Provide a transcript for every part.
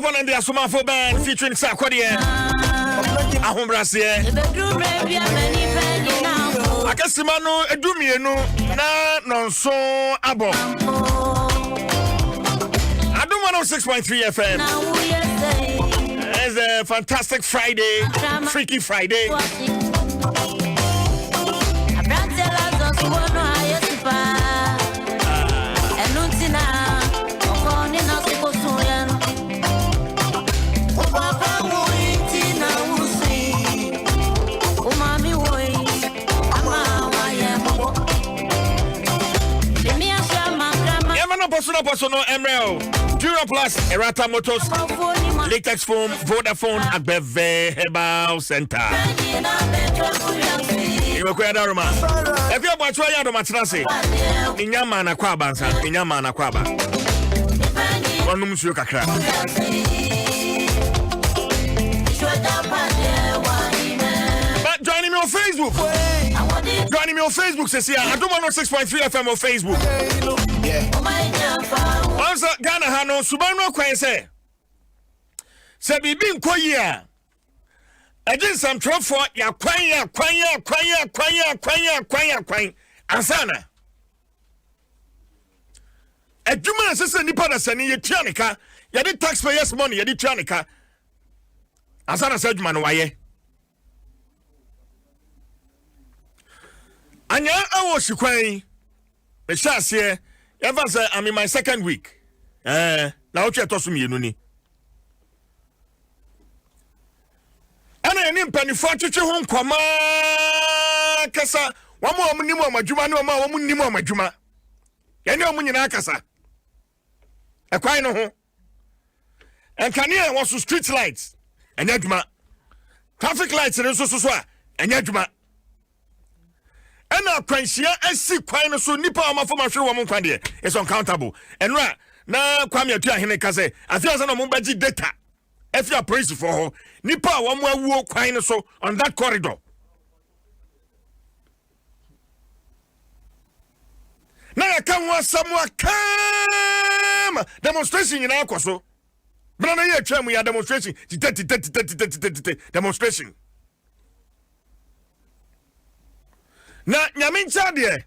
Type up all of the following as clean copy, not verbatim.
Upon and the Asomafo band featuring Sakwadie. Ahombrasie. Akasimano Edumienu na nonso abo. Adom 106.3 FM. It's a fantastic Friday, freaky Friday. Personal ML, Dura Plus, Erata Motors, Latex Foam, Vodafone, Agbeve Herbal Center. You will queer Daruma. If you are watching Adom Matrase, in your man, a quabansa, in your man, a quaba. One room, you crack. But joining me on Facebook. Joining me on Facebook says here, Adom 106.3 FM on Facebook. Yeah. Once Ghana Hano, Subano Quense. Sabi bin Koya. Against some trouble for ya quaya. Ansana. A Juma assistant Nippon Sani, Tianica, ya did taxpayers' money, ya did Tianica. Ansana said, Manuaye. Anya, I was Quay. The chas here. Ever say I'm in my second week. Now what you told me, Nuni. And I need penny for to home, Kama Kasa. One more minimum, Majuma, no more minimum, Majuma. You know, Muninakasa. A quite no. And Kania was to street lights. And Yajuma. Traffic lights and so and Yajuma. And now, Quenchia, I see quite so nipper on my former show woman. It's uncountable. And right now, Kwame Hinekaze, I feel as a Mumbaji data. If you are praised for her, nipper one more walk quite so on that corridor. Now I can't want someone come demonstration in Aquaso. But I know we are demonstration. Demonstration. Na nyamincha de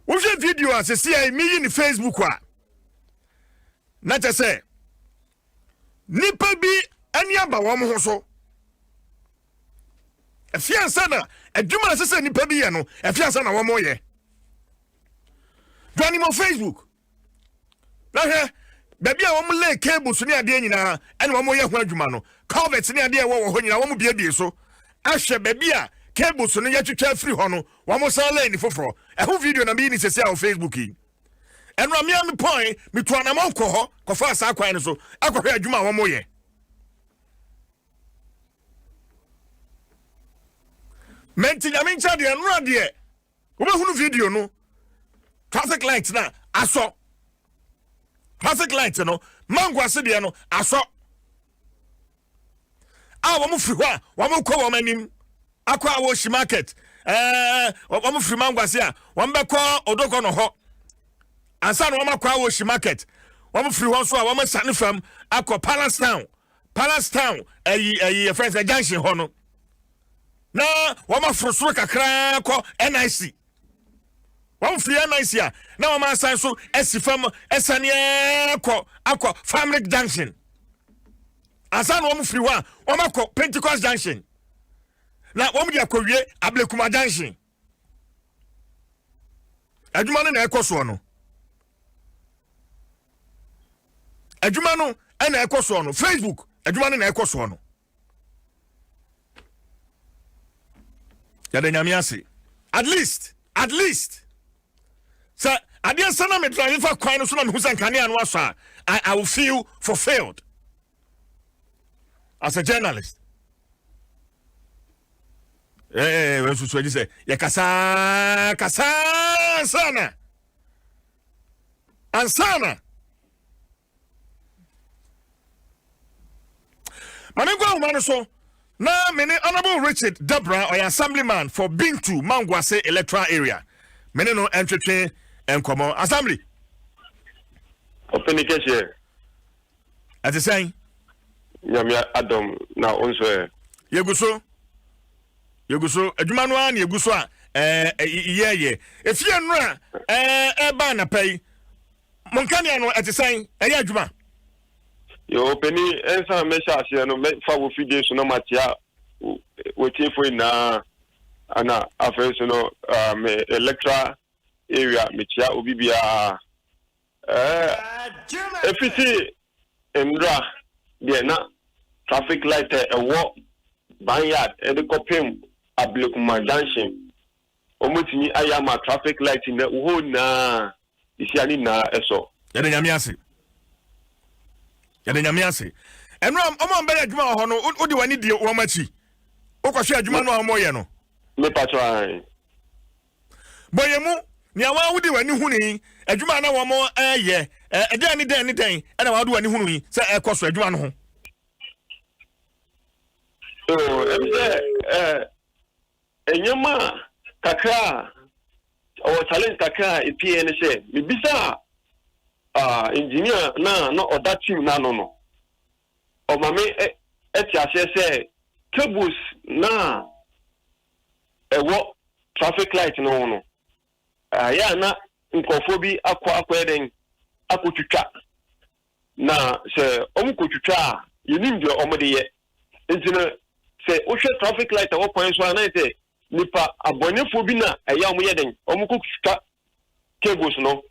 wo hwe video asese ai mi ni Facebook a na che se nipa bi ani aba wo mo ho so afiansa na adwuma asese nipa bi ye no afiansa na wo mo ye dwani mo Facebook na he baby a wo mo lay cable so ni ade nyina ene wo mo ye ho adwuma no culvert ni ade wo ho nyina wo mo bie so ahwe baby a cable so no yatwitwa free hono wa mo sa line foforo e ho video na bi ni sese on Facebook yi eno am ya me point me to anam ko ho ko fa sa kwan so akohwe adwuma wa mo ye menti ya me ncha de eno ade wo be hunu video no traffic lights na aso traffic lights no mangwase de no aso a wo mo free ho a wo mo ko wo manim akwa wash market wam free mangwase a wam be ko odoko no ho ansa no wam akwa wash market wam free ho so a wam sane fam akwa Palace Town ayi friends junction ho no na wam afroso kakra ko NIC wam free NIC a na wam asan so esifam esane akwa Family Junction ansa no wam free ho a wam akwa Pentecost Junction na wo mudi akowie Ablekuma Junction adwuma no na ekoso no adwuma no na ekoso no Facebook adwuma no na ekoso no ya de nyame ase at least so adia sana me drive for kwan no so na me husan kane anu aso I will feel fulfilled as a journalist. When so say ya kasa sana ansana manengwa umano so na mene honorable Richard Debra or assemblyman for Bintu Mangwase electoral area mene no entretwe enkomo assembly openikeshe At the same, Yamia Adom now also. Yeguso, Edumanoan, Yeguswa, yeah. If you're not, banner pay, Moncaniano at the same, Juma. Your penny and some measures, you know, make for days no matter waiting for na ana affairs, you know, electoral area, Michia Ubibia. If you see Endra, there na traffic light a walk, banyard, and the copim, a blokuma dancing. Omutini ayama traffic light in the na isiani na eso. Yanyamiasi. And Ram, Oman Bay Juma Hono, Udi Wanidi Wamachi. Okasha Jumano Moyano. Me patron. Boyemu, Niawa Udi Wani, a Jumana Wamo, yeah, a day anything, and I'll do any huni, say a cost for Jumano. So, Enyama, Kaka, or talent Kaka, a PNSA, Mibisa, engineer, no, or that team, no. Or Mammy, say, cables, na, a walk, traffic light, no. Ya na, Nkofobi, aquating, Akutuka. Na, say, Omukutuka, you need your omedy. Engineer, say, Osha traffic light, or points one night, Nipa, a bonifobina, a young wedding, Omukuka cables, no.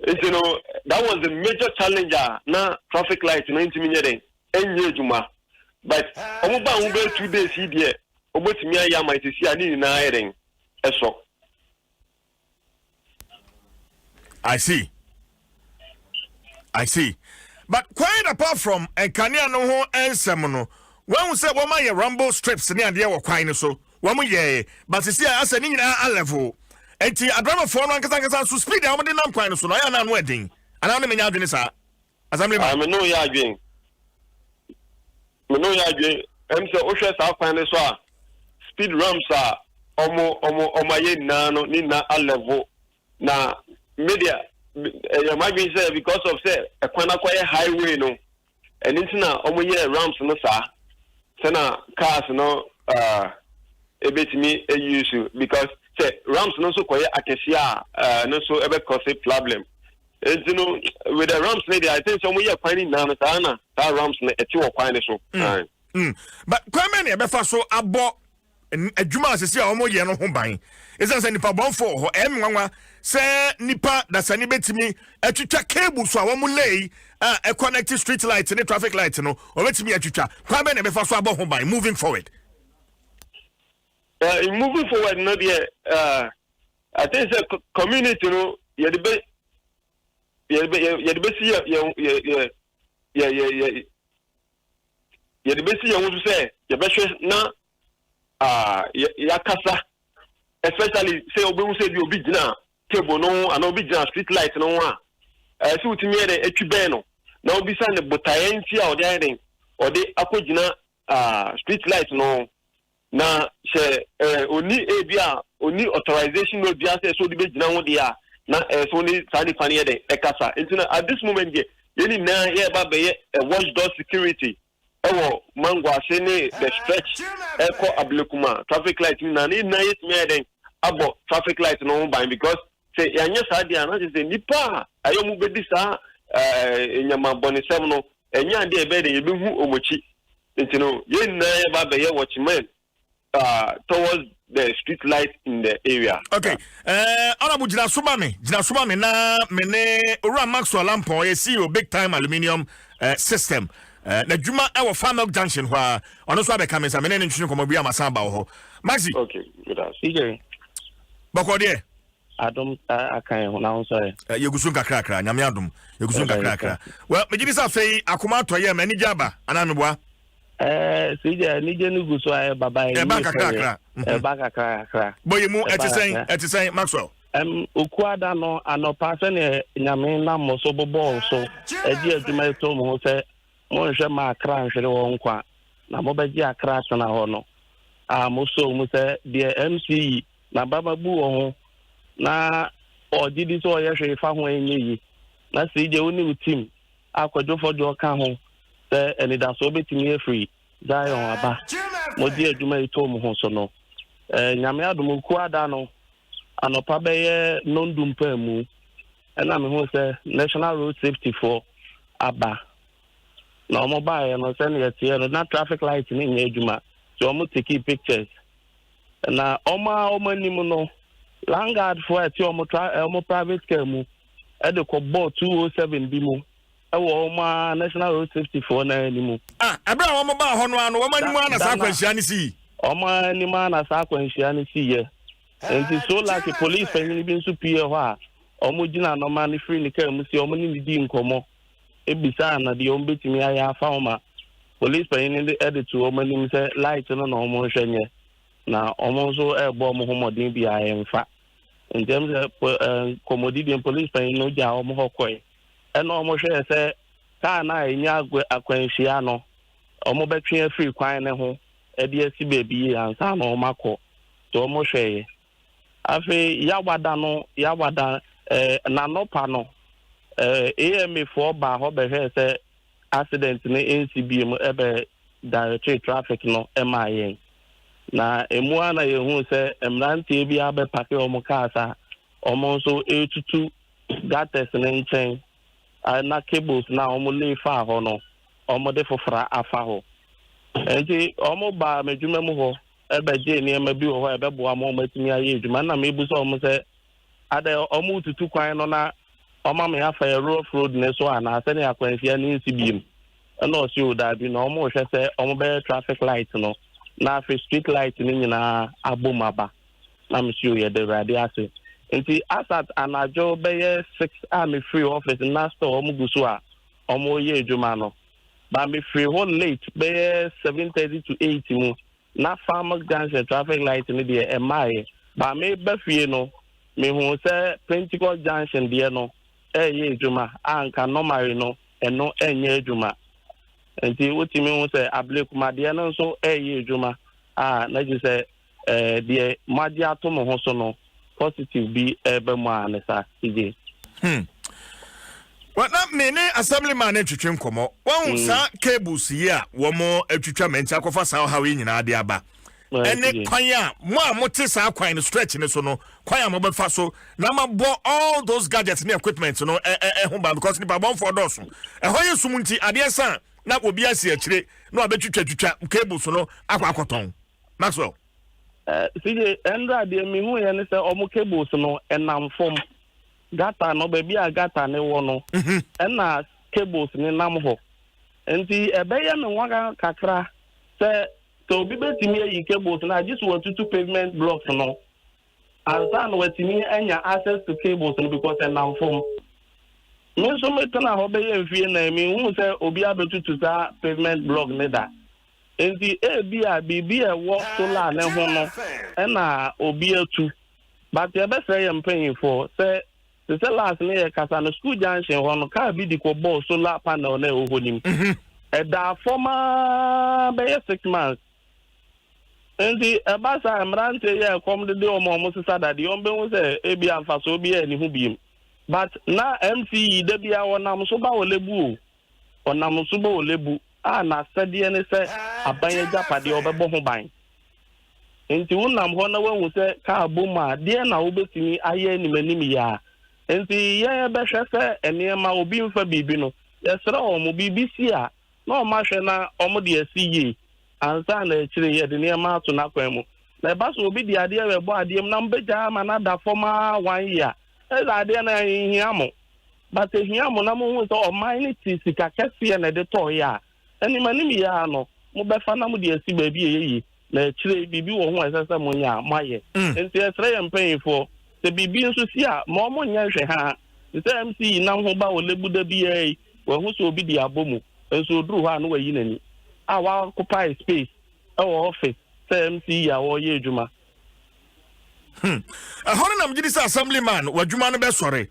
You know, that was the major challenger, na traffic light, 90 minutes, and Juma. But, Omuba 2 days, he dear, Obotimia Yama, to see a need in so. I see. But quite apart from a Kanya no and Semono, when we say woman rumble strips near the hour quine so, one ye, but it's here as an in a level. And a drama for one can speed out the non quine so I am wedding. And I'm in Yadinisa. As I'm no yarding. No yarding. I'm so Osha South Pine speed ramps are almost my nano, Nina a level. Now, media, you might be say because of say a quite highway, no, and it's now almost ramps no sir. Sana cars no a bit me a issue because say ramps no so quite acacia no so ever cause a problem. You know with the ramps lady I think some we are finding now that ramps a two quite so. But quite many ever so about a Juma says almost no home buying. Isn't any problem for her M1 say nipa that's any bit to me a chucha cable so I won't lay a connected street lights and a traffic light no or let me a chucha. Quite many ever so about home buying moving forward. Moving forward, not yet. I think it's a community, you know, you're the best. You're the best. You're the best. You want to say, you're best now. Yakasa, especially say, Obu said you'll be now. Cable no, and Obi street light no one. So to me, the Echubeno. Now be signed the Botayentia or the heading or the Akojina street light no. Na she only ABR only authorization no be say so the be now dia na so only sani fani de ekasa at this moment ye na here ba be watchdog security ewo mangwa se ne the stretch echo ablekuma traffic light na yet me den abo traffic light no ban because say yanya sa dia na say nipa ayomu be disa nyama bonisem no enya de be de ye be hu omochi ntino ye na ye ba be ye watchman towards the street light in the area. Okay. Honorable Jinasumame na mene Ura Maxwell Lampon, you see big time aluminium system. Na Juma our Farmer Junction where on also the comments I'm introducing come be Masamba ho. Maxi. Okay, good CJ. Bokode. Adom akan na sorry. Yegusun kakra nyame adom. Yegusun kakra. Well, me gidi sa fei akoma to ye mani jaba anameboa. CJ nije nugu so ay baba e ba kakra. Boy mu eti Maxwell. Okuada no anopa se ne nyame na mo so bobo so edi aduma to mo se mo hwe ma akra nhwere wo nkwa na mo ba gi akra tena ho no mo so mo se de MC na baba bu wo ho na odidi so ye hwe fa ho enyi yi na CJ oni team akwadwo fojo ka ho say enidaso betimi free Zion aba modi adwuma itom ho so no nyame adom ku ada no anopa beye nondumpa mu ena me ho say National Road Safety for aba na omo bae no say na tie no na traffic light ni nya adwuma so omo take pictures na omo nim no Langard for ati omo private car mu e de ko ball 207 bi mu e wo omo National Road Safety for na animu abra omo ba ho no ano omo nim ana sa kwanhia ni si omo nim ana sa kwanhia ni si ye enti so like police penny bi nso pie ho a omo gina no ma ni free ni car mu si omo ni di nkomo ebisa na de omo betimi aya afa oma police penny ni edit to omo nim say light no na omo hwenye na omo nso ebo omo homodin bi ayemfa in terms of commodity police penny no ja omo hokoi eno omo hwe say ka na enya akwanhia no omo betwe free kwan ne ho e de asi baby ansa na omo akọ to omo hwe afi yawada na nopa no AMA for ba ho be hwe say accident ne NCB mu ebe direct traffic no emayen na emu ana yehu say emrante bi abe pake omo kaasa omo so etutu gates ne nchen na cables na omo le fa ho no omo de fofra afa ho enti omo ba medwuma mu ho ebe je ni ema bi ho ebe bo amo matimi aye edwuma na mebu so omo say ade omo tutu kwan no na omo me afa rough road ne so ana ase ne akwanfia ni nsibiem na o si o da bi na omo hwe say omo be traffic light no na afi street light ni nyina abomaba na msio ye de radio ase enti asat anajo be 6 am free office na store omo guso a omo ye edwuma no ba me free ho late be 7:30 to 8 mu na farmer junction traffic light ni de emaye ba me ba fie no me hu say Pentecost junction de no ye edwuma anka normal no eno enye edwuma enti wotimi hu say ablekuma de no so ye edwuma na ji say de magi atom ho so no positive bi ebe mu anesa ije Wana mene assemblyman etwetwe nkomo won sa cables yi a wo mo etwetwa menti akofa sa ha we nyina ade aba ene kwan a mo a mote sa kwan no stretch ne so no kwan a mo be fa so na ma bo all those gadgets and equipment no ho ba because ni ba bon for doso ho yesum nti ade san na obi asi akire na obetwetwa cables no akwakoton Maxwell CJ endra de mi hu ye ne se omo cables no enam fom gata no baby a gata ne wo no na cables ni nam ho enti ebeye me nwa kakra se to obi betimi yi cables na just want to pavement blocks no ansa no wetimi anya access to cables no because enam fom me so me tana ho beye mfie na mi hu se obi abetutu sa pavement block ne da enti bibi e wo solar ne ho no na obi atu but e be say yem paying for say the last near Casano School Junction, one car be the ball solar panel ne ohonim. At the former by 6 months. And the Abasa Amrante, yeah, come the day almost said that the Ombe was a Abia and Fasobia and Hubim. But now MC, Debia or Namusuba or Lebu or Namusuba or Lebu, na said the NSA, a banya japa the Oberbohobine. Into Unam Honor will say, Kabuma, dear now, Betty, I any menimia. Enti ya be hwese enema obi mfa bibi no yesra omo BBC a na o ma hwe na omo de asiye ansa na akire ye de nema ato na kwan mu na ba so obi de ade we bo ade mu na mbeja ma na da forma 1 year e za ade na hiamo but hiamo na mo hu so o minity sika kese na de to ya enima ni mi ya no mo be fa na mo de asi ba bi yeyi na akire bibi wo hu asasa mo nya maye enti yesra ye mpan for the bibi nso si a ma omo nya hwe ha the MC na ho ba o lebu da bi e wo hu so obi di abomu nso duru ha no wayi nani a wa occupy space e wo office the MC ya wo ye adwuma hono na mjidi sa assemblyman wadwuma no be sore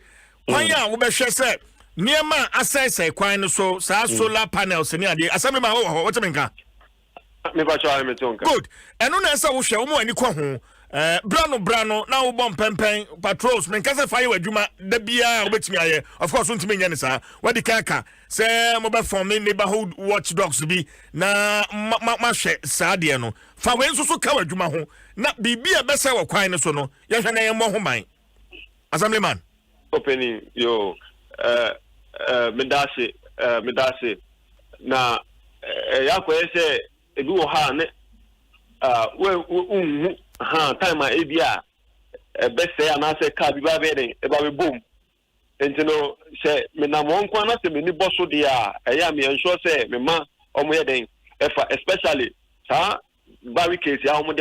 kwan ya wo be hwe se niema asese kwan no so sa solar panels ni ade assemblyman wo what menka me ba chawa me tonka good eno na esa wo hwe wo mo ani ko ho brano na wo bom pempen patrols men kase fa ye wadwuma da bia obetimi aye of course untimi nya ne sa wadi kaka say mo be form neighborhood watchdogs bi na ma hwe sa de no fa we nso so ka wadwuma ho na bibia be se wo kwan ne so no ye hwe na ye mo ho man assemblyman opening yo medase na ya ko ese ebi wo ha ne we time ebia best say na say car bi ba be den e ba be boom entino say me na mo nko na say me ni bosso dia eya me ensure say me ma omo ye den especially sa barricades ya omo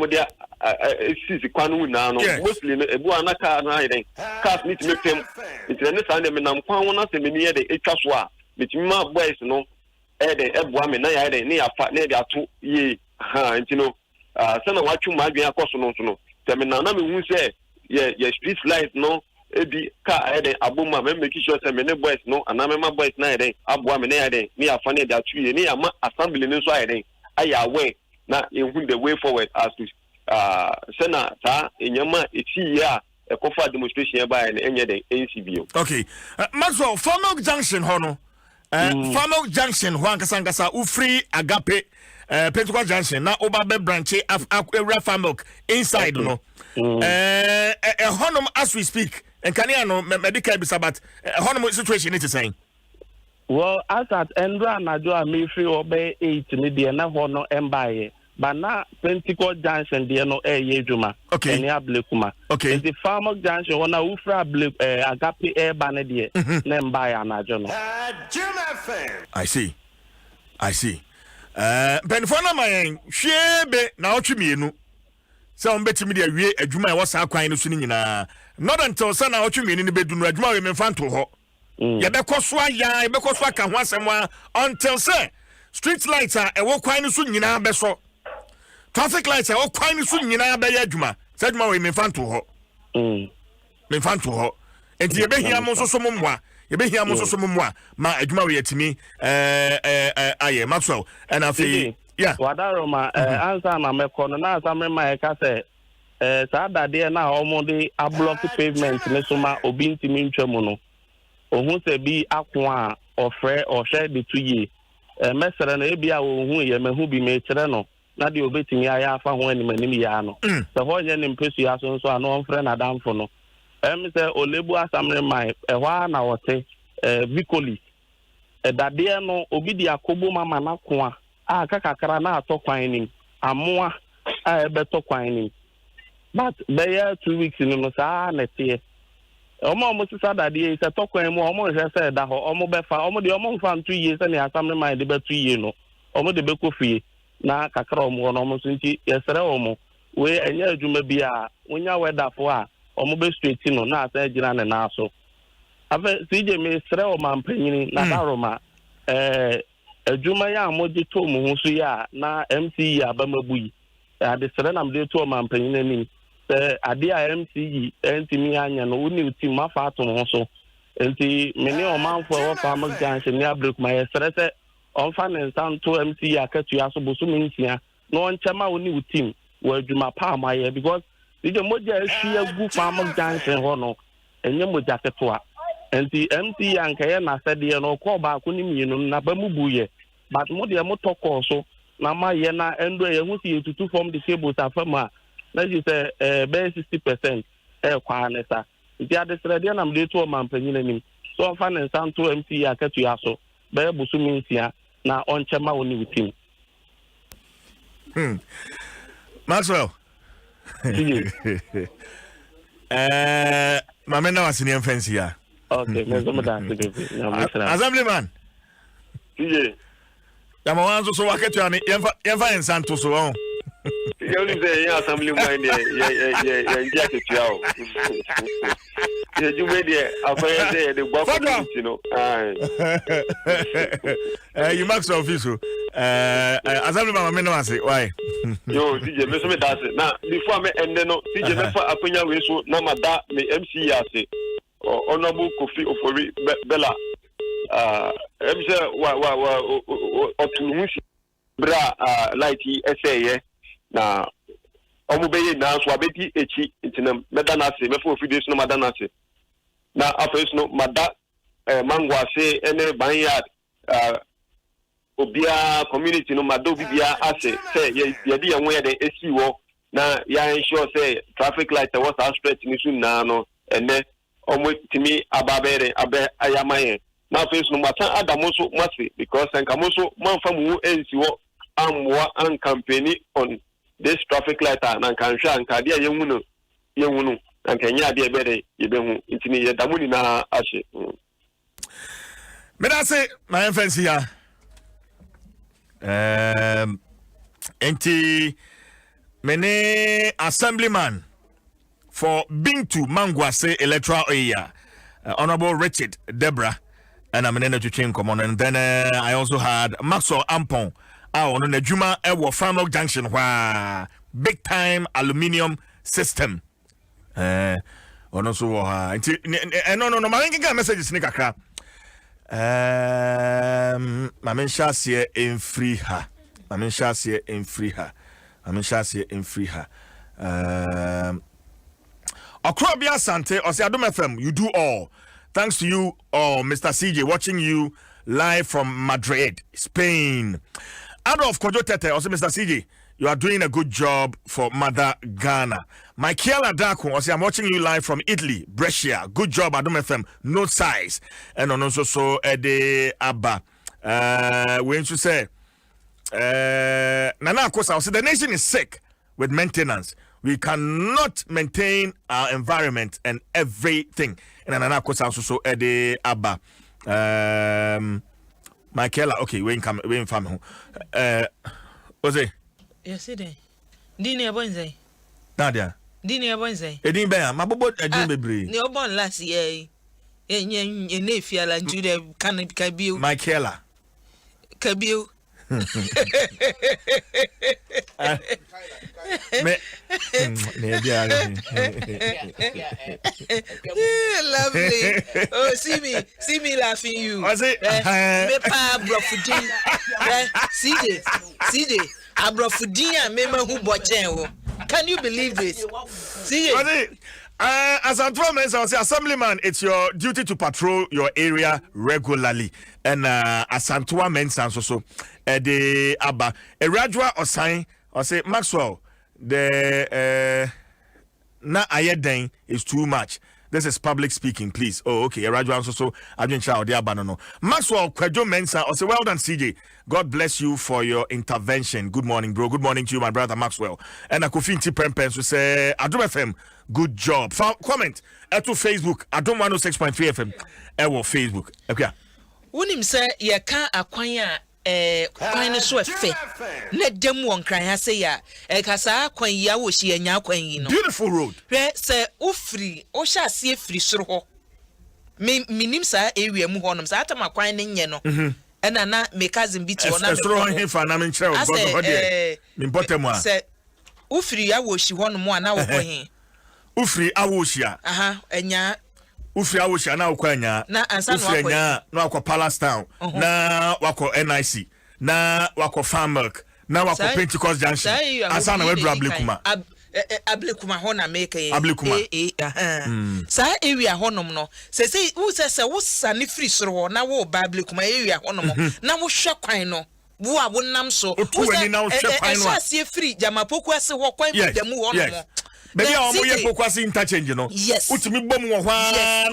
dia sisi kwanu na no mostly ebu anaka na ye den cars need to make them entino ne sa me na nkwan wona say me ni ye den etwa so a me timi ma boys no e den ebua me na ya den ne ya fa ne dia to ye entino sana wachu madwen akoso no no tell me na me hu say ye street light no ebi car eden aboma me make sure say me ne boys no ana me ma boys na eden aboa me na eden me afa ne da tuye ne ama assembly ne so eden aya we na ehun the way forward as to sana ta enyama eti ya ekofa demonstration e ba enye den NCBO. Okay, Maxwell Farmok Junction hono Farmok Junction ho ankasa ufree agape Pentecost Junction na oba branch area Farmok inside no honum as we speak and can you know medical bisabat honum situation it is saying well as at endra na do me free obe 8 ni de na hono embaye but na Pentecost Junction de no yejuma okay ni ablekuma okay the Farmok Junction wona ufra agape air bane de na embaye na jo no I see benfona mayen hwebe na otwemienu se on betimi de awie adwuma e wosa kwan no so ni nyina not until say na otwemienu ni bedunu adwuma we memfanto ho ye bekoso aya ye bekoso aka ho asem until say street lights e wo kwan no so nyina beso traffic lights e wo kwan no so nyina be ya adwuma se adwuma we memfanto ho memfanto ho enti ye behia mo so momwa ye behia mo so momwa ma adwuma we yatimi aye Maxwell and afi yeah wadaroma answer na mekono na asame ma e ka se sa dade na omo a block pavement ne so ma obi ntimi ntwamu no ohun se bi akon a ofre o share de tuye mesere na ebia ohun ye mehu bi me kire no na de obetimi aya afa ho animanim ya no se ho nye ne mpesu ya so nso ano onfre na damfo no say olebu asamre mai ehwa na wote vicoli dade no obi di akobo mama na ko a kakakara na atokwan nim amoa a ebeto kwan nim but be 2 weeks no sa na tie omo sisa dade e se tokwan mu omo hwe se da ho omo be fa omo de omo mfa 2 years na asamre mai de be 2 years no omo de be kofie na kakara omo no omo so nti yesere omo we enya adwuma bi a wonya wedafo a omo be straight no na asa gira ne na so ave sije me sere o mampanyini na daroma adwuma ya amoje to mu hu so ya na MCE abamabuyi ade sere na mde to mampanyini ni ade a MCE entimi anya no woni uti mafa ato ho so enti meni o manfo wo Farmok Junction ni abreak ma sere se on fa ne nsan to MCE akatu aso boso mintia no onchema woni utim wo adwuma pa amaye because sije moja ehia gu Farmok Junction ho no enye moja ketoa enti MCE ankaye na sede no ko ba ko ni mienu na ba mu buye but mo de mo toko so na ma ye na endo ye hu si etutu from the table afama na ji say be 60% kwa na sa nti ade sede na mde to mampanyina nim so on fa ne nsan to MCE akatu aso be busu minsia na onchema woni utim Maxwell mama na wasini mfensi ya okay mezo da Assemblyman ya mawanzo so wakati yani yemfa ensanto so on you say ya Assemblyman ya ndia ketuao ye jume de afa say de gwa community no you max office Assemblyman mama na wase why yo DJ me so me da na before me ende no DJ me fa akonya we so na mada me MC ase honorable Kofi Ofori Bella MC wa otumusi bra light essay na omubeye na so abedi echi ntinam medanase mefo ofidie no madanase na afes no mada mangwase ene banyard obia community no mado bibia ase say ye di yenwe de esi wo na ya ensure say traffic light was stretch ni su na no ene omo timi ababere abe ayamaye na face no mata Adom so mase because enkamo so manfa mu ensi wo amwa an campaign on this traffic light na kanhwa ankade yewunu ankanya de ebere yebehu ntini yedamuni na ahye me da say my fancy ya enti mene assemblyman for Bintu Mangwase electoral area Honorable Richard Debra and I'm in to change common and then I also had Maxwell Ampon on the Juma Ewo Farmlock Junction where big time aluminium system on also no my messages nikakra Mamen Shasie in free her. Mamen Shasie in free her. Mamen Shasie in free her. Okrobia Sante, or say Adom FM, you do all. Thanks to you, Mr. CJ, watching you live from Madrid, Spain. Adolf Kojo Tete, also Mr. CJ, you are doing a good job for Mother Ghana. Michaela Daku, also I'm watching you live from Italy, Brescia. Good job, Adom FM, no size. And also so Ede Abba. When you say, Nana, of course, I'll say the nation is sick with maintenance. We cannot maintain our environment and everything. And Nana, of course, also so Ede Abba. Michaela, okay, we in family. What's it? Yes, it is. Dini abonze. Nadia. Dini abonze. Edin be ma bobo edin bebre. Ni obon last year. Ye na fiala ntu de kan kabiu. Michaela. Kabiu. Me lovely. Oh, see me laughing you. Was it? Me pa brofudin. CJ. Abrofudin me ma hu bochen wo. Can you believe this? See it. As Assemblyman, it's your duty to patrol your area regularly. And as Antoine mentions also, the Abba, a Rajwa or sign, or say Maxwell, the na ayeden is too much. This is public speaking, please. Oh, okay. Rajwa also, I didn't shout the Abba. Maxwell, Kwejo Mensa, or say, well done, CJ. God bless you for your intervention. Good morning, bro. Good morning to you, my brother Maxwell. And Akofinti Prempens who say, Adom FM, good job. Comment at Facebook, Adom 106.3 FM. Ewo Facebook. Okay. Unim say, ye can't acquire kwan so efe na dem won kran ha say ya kasa kwan ya wo hie nya kwan yi no beautiful road hwe say ofri o sha se efri soro ho minim sa area mu honom sa atama kwan ne nye no ena na me cousin bi ti ona soro ho he fa na me nkyere o god ho de me bottom a say ofri ya wo hie honom ana wo kwan he ofri awo hia aha enya ufri awosha na ukwanya na ansa no akwanya na wako Palace Town na wako NIC na wako Farm Milk na wako Pentecost Junction ansa na wedu ablekuma ho na make ablekuma sa area honom no se wo se wo sane free soro na wo ba ablekuma area honom na wo hwe kwan no wo a wo nam so wo se na wo hwe kwan no so ase free jamapoku ase ho kwan bidemu honom Baby, I'm going to focus interchange, you know. Yes. What me bomb no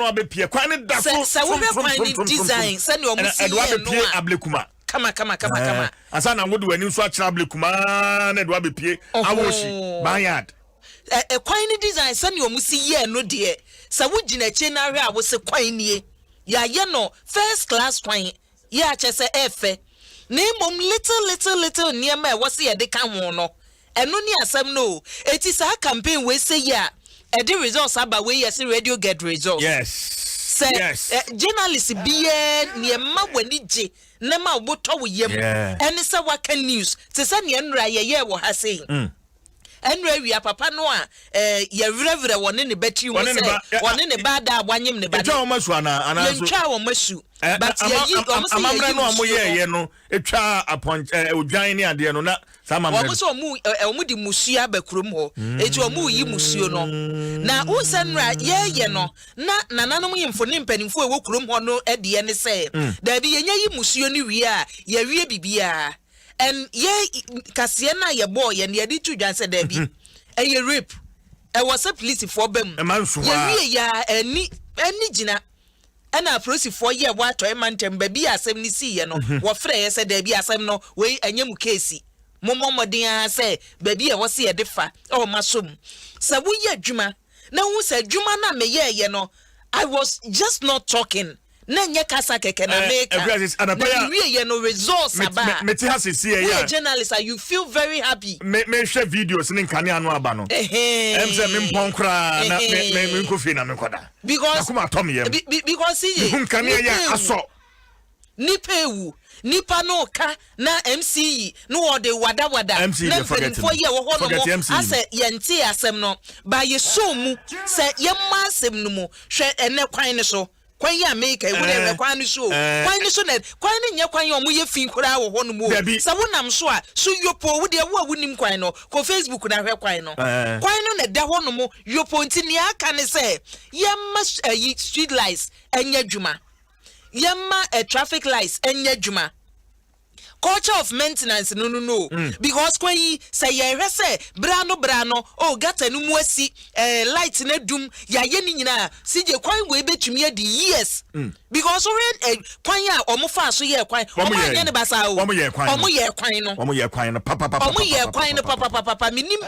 abe pie. Kwani da so. So we find design. Send your musi. Edo abe pie ablekuma. Kama. Asa na ngodu wani so akira ablekuma na edo abe pie awoshi banyard. Kwani design send your musi ye no de. Sa wo gina che na hwe a wo se kwani ya ye no first class kwani. Ya che se efe. Na mom little niema e wo se ye de kan ho no. Eno ni asem no eti sa campaign we say ya e the results aba we yes radio get results yes journalists biye niema wani je na ma oboto wo yem ene sa waka news te sa ne enra ye wo ha sei enra wi papa no a ye vrevre woni ne beti wo say woni ne bada abanyem ne bada etwa wo masu ana so etwa wo masu but ye yi amamre no amoye ye no etwa upon odwan ne ade no na Omo so omu di musuo abakrom ho eti omu yi musuo no na usenra ye no na nananom yimfo ne mpanimfo ewo krom ho no de ne se da bi yenya yi musuo ni wie a ye wie bibia en ye kase na ye boy ye ne de tu dwan se da bi e rape e was a police for bem ye wie ya ani gina ana prosi for ye wa to emantem ba bi asem ni si ye no wo frɛ ye se da bi asem no we anyam case momodin say baby e wose ye defa o masom sa wo ye adwuma na hu sa adwuma na me ye no I was just not talking na nye kasa keke na make we ye no resource aba me ti hasisi ye journalist you feel very happy me share videos ni nkane anu aba no say me mpon kra na me kofi na me koda because akuma tom ye because see nkane ya aso nipewu nipa no ka na MCE no de wada na mfenfo ye wo ho no ase yente asem no ba ye so mu se ye ma asem no mu hwe ene kwan ne so kwan ya make e wo de kwan ne so na kwan ne nye kwan ye omu ye fin kura wo ho no mu se wonam so a so yopo wo de wo awunim kwan no ko Facebook na hwe kwan no na da ho no mu yopo ntini aka ne se ye ma street lights enya dwuma yemma a traffic lights enya dwuma culture of maintenance no because when you say ye say brano oh gata no mu asi light na dum ya ye ni nyina sije kwan we betumi adi years because when kwan ya omo fa so ye kwan omo anye ne basa o omo ye kwan no papa minim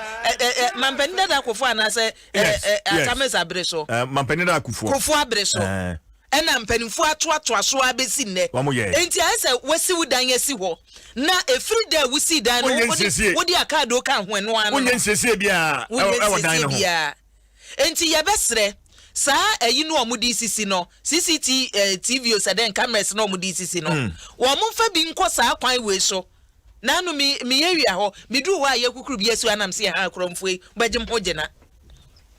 mampenida da kofo ana say atameza breso mampenida kofo abreso ena mpanimfo atoato aso abesi nne enti ase wasi wudan asi ho na every day wusi dan no wodi akado kan ho eno ano wonye nsese bia ewodan no enti yebesre saa ayi no omudi sisi no CCTV o seden cameras no omudi sisi no wo mfa bi nko saa kwan we so na no mi yewia ho midu ho aye kukuru bi asu anam se ha kromfo bagem ho gena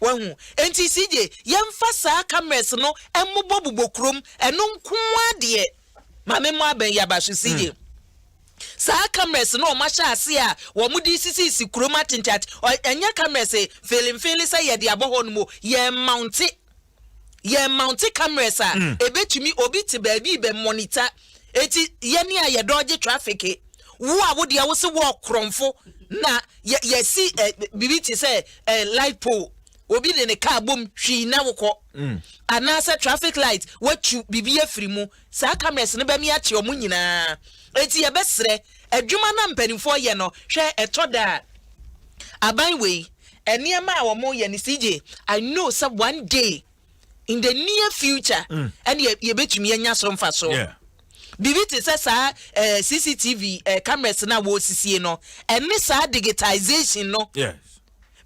wahu enti sije yemfa saa cameras no emobobbo krom eno nkoa de mame mo aben yabaso sije saa cameras no ma sha ase a wo mudi sisi krom atintat enya cameras feeling say ye de aboho no mo ye mount cameras a ebetumi obi te ba bi be monitor eti ye ne a ye dodge traffic wo a wo de wo se wo kromfo na ye si bibiti say light pole obi de ne car bom hwi na wokọ anasa traffic light watu bibie free mu saa cameras ne ba mi ache omu nyina enti ye besre adwuma na mpanimfo ye no hwe etoda aban we eniema a wo mo ye ne CJ I know some one day in the near future and ye betumi anya so mfa so bibiti say saa CCTV cameras na wo sisie no ene saa digitization no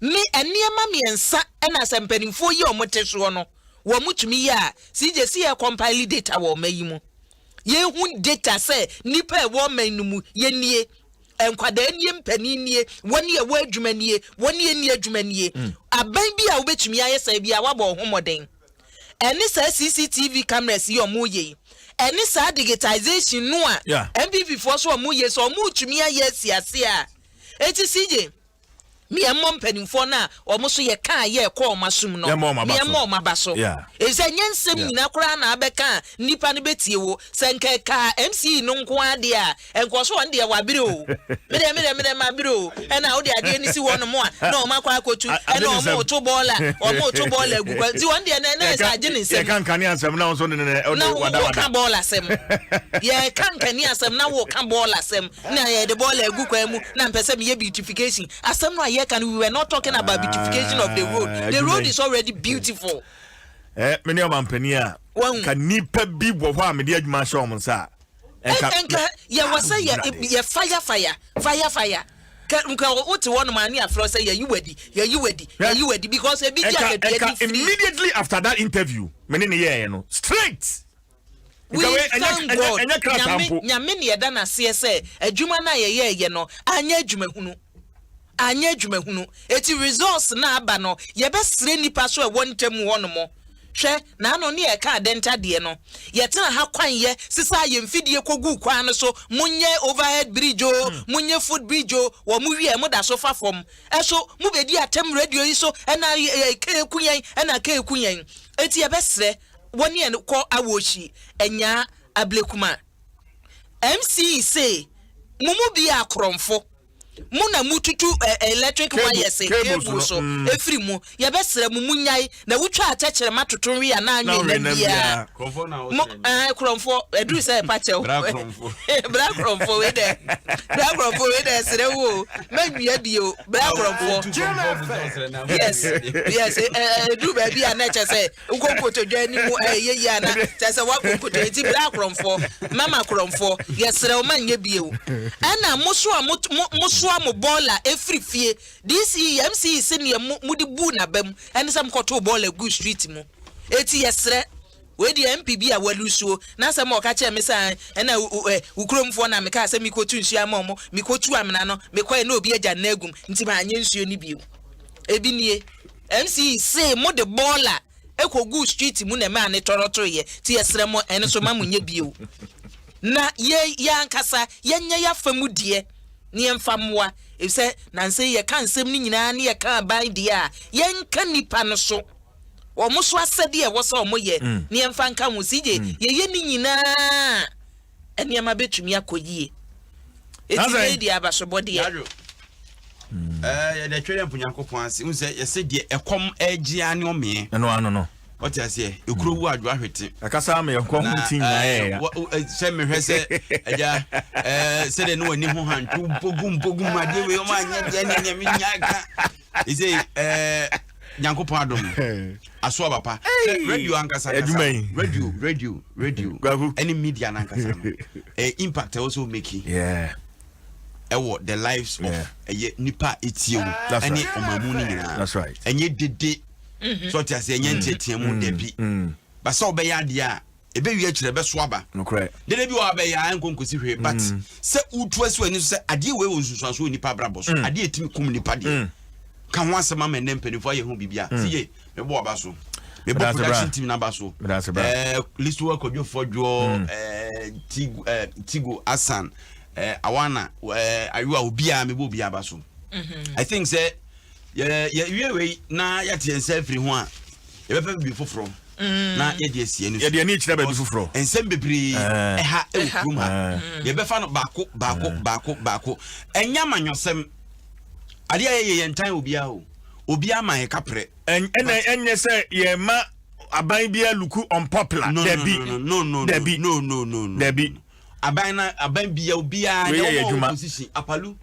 me eniema miensa ena sempanimfo ye omoteso no wo mutumi ya CJ see e compile data wo mayimu ye hu data say nipa e wo manumu ye nie enkwada nie mpani nie woni e wo adwuma nie woni e nie adwuma nie aban bi a wo betumi ayesa bi a wabo homoden eni sa CCTV cameras ye omoye eni sa digitization no a MPP for so omoye so omutumi ayesi ase a eti CJ mi emmom panimfo na omoso ye kan ye ko omasum no mi emmom abaso eze nyensem nyina kora na abeka nipa ne betie wo senke ka MC no nko ade a enkoso on de wabire o mede mabire ena wo de ade ni si wono mo a na o makwa akotu ena o mo to bola agugwa ti won de na sa age ni sem ye kan kan ansem na so ne wada kan bola sem ye kan kan ansem na wo kan bola sem na ye de bola agugwa mu na mpese me ye beautification asem no we were not talking about beautification of the road. The road is already beautiful. Many of Mampania can nipa bi wo ho amede adwuma sha omonsa. Enka ye wasa ye fire. Nka what one man here for say you ready because a big immediately after that interview many ne no straight we thank God nyame ne yeda na se adwuma na ye no anya adwuma hunu eti results na aba no ye be sire nipa so e wontem ho no mo hwe na no ne ka denta de no ye tena ha kwan ye sisa ye mfidie kogu kwan no so munye overhead bridge o munye foot bridge o wo mu wie mu da so fa fom eso mu bedi atem radio yi so na ke kunyen na ke kunyen eti ye besre woni en ko awochi enya ablekuma MC say mumu bi akromfo muna mututu electric wires cable so efiri mu ye besere mu munyai na wutwa atechere matoto wi ya na anwe na bia kromfo na kromfo edu say pache bra kromfo we de sere wo manwia bio bra kromfo yes edu ba bia na che say ukonkoto dwa ni mu ye ya na che say wa konkoto enti bra kromfo mama kromfo ye sere o manye bio ana muso mo bola every fie this MC senior mudi bu na bam ene sam koto bola gu street mu eti yesre we di MPB a walusuo na sam o ka che me san ena ukromfo na me ka se mi kotu nsu amom mi kotu amna no me kwa na obi agya na agum nti ma anye nsuo ni bio ebi nie MC say mo de bola ekogu street mu na me ane toroto ye ti yesre mo ene so ma munye bio na ye yankasa yenye ya famudie ni emfamwa efse nanse ye kan sem ni nyina ni ye kan ban dia ye nka nipa no so wo mo so asede e wo so mo ye ni emfa nka mo sije ye ni nyina eni ama betumi akoyie eti dia abasobode ye ye de twere mpunyankopon ase unse ye se de ekom agia ne ome no what I say ekuro wu adwo ahwete akasa me yanko hunti nyaaye se me hwese eja se de no wani ho hantu pogum ade we o ma anya de ne me nyaka ise nyankopon adom aso papa radio ankasa radio any media ankasa no impact also making the lives of nipa etiewu any omamu ni nyina that's right enye dede so ti ase enye ntetemu debi ba so be ya de a ebe wi akire be so aba no correct dede bi wa be ya nkonkosi hwe but se utu aso ani so se ade we wonsusu so nipa brabo so ade etimi kum nipa de kan ho asema me nem penifo ye ho bibia siye me bo aba so me bo production team na ba so listu akodwo fodwo tigo asan awana ayua obia me bo obia ba so I think say we na ya tie nse free ho a ye be bi foforo na ye de asie ni ye de ani kire ba bi foforo ensem bebre ha e wukrum ha ye be fa no bako enya manyosem ade ye ntan obia o obia ma ye kapre enye se ye ma aban bia luku unpopular debi aban bia obia ye position apalu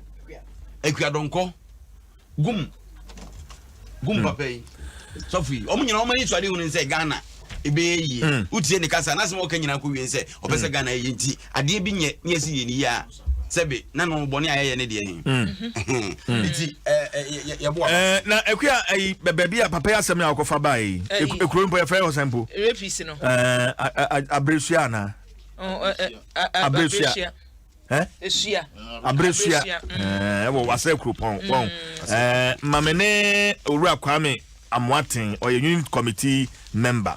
ekuadonko gum papai sofi omunyina omani so ade hu nse Ghana ebe yi utie ne kasa na se mo kanyina ko wie nse obese Ghana ye nti ade bi nye si ye ni ya sebe na no boni aye ne de hin iti ye bo na ekua bebi a papai asem na akofa bai ekuro mpo ye fa yo sempo refisi no abresua na abresua Esia abresua wo wase krupon won mamene owura kwame amwaten or unit committee member